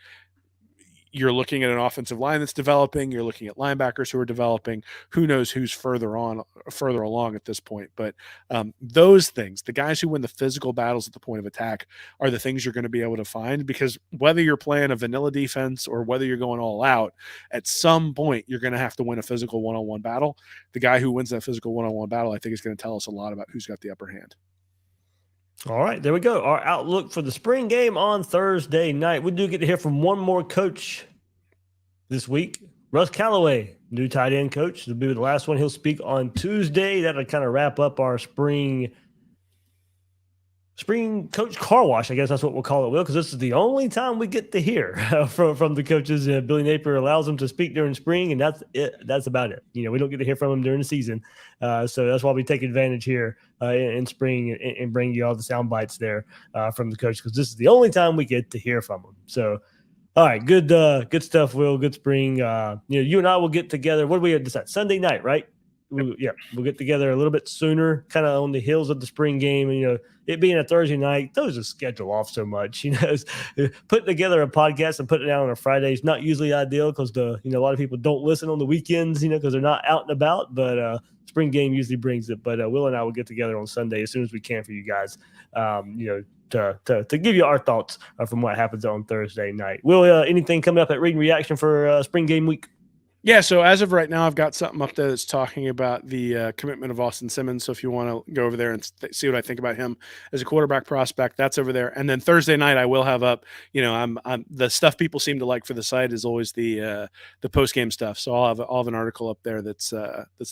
you're looking at an offensive line that's developing. You're looking at linebackers who are developing. Who knows who's further along at this point. But those things, the guys who win the physical battles at the point of attack are the things you're going to be able to find, because whether you're playing a vanilla defense or whether you're going all out, at some point you're going to have to win a physical one-on-one battle. The guy who wins that physical one-on-one battle, I think, is going to tell us a lot about who's got the upper hand. All right, there we go. Our outlook for the spring game on Thursday night. We do get to hear from one more coach this week. Russ Callaway, new tight end coach. This will be the last one. He'll speak on Tuesday. That'll kind of wrap up our spring coach car wash. I guess that's what we'll call it, Will, because this is the only time we get to hear from the coaches. Billy Napier allows them to speak during spring, and that's it. That's about it. We don't get to hear from them during the season. So that's why we take advantage here in spring and bring you all the sound bites there from the coach, because this is the only time we get to hear from them. So, all right, good stuff, Will. Good spring. You and I will get together. What do we decide? Sunday night, right? We'll get together a little bit sooner, kind of on the heels of the spring game. And, it being a Thursday night, throws the schedule off so much. Putting together a podcast and putting it out on a Friday is not usually ideal because a lot of people don't listen on the weekends, because they're not out and about. But spring game usually brings it. But Will and I will get together on Sunday as soon as we can for you guys. To give you our thoughts from what happens on Thursday night. Will, anything coming up at Reading Reaction for spring game week? Yeah, so as of right now, I've got something up there that's talking about the commitment of Austin Simmons. So if you want to go over there and see what I think about him as a quarterback prospect, that's over there. And then Thursday night, I will have up. I'm the stuff people seem to like for the site is always the post game stuff. So I'll have an article up there that's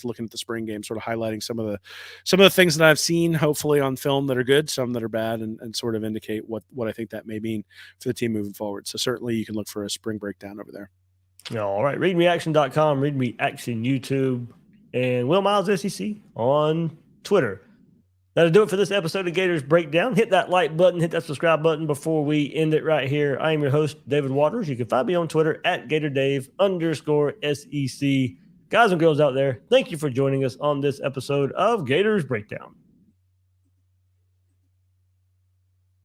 looking at the spring game, sort of highlighting some of the things that I've seen, hopefully on film that are good, some that are bad, and sort of indicate what I think that may mean for the team moving forward. So certainly you can look for a spring breakdown over there. All right. ReadMeAction.com, ReadMeAction YouTube, and Will Miles SEC on Twitter. That'll do it for this episode of Gators Breakdown. Hit that like button, hit that subscribe button before we end it right here. I am your host, David Waters. You can find me on Twitter at GatorDave_SEC. Guys and girls out there, thank you for joining us on this episode of Gators Breakdown.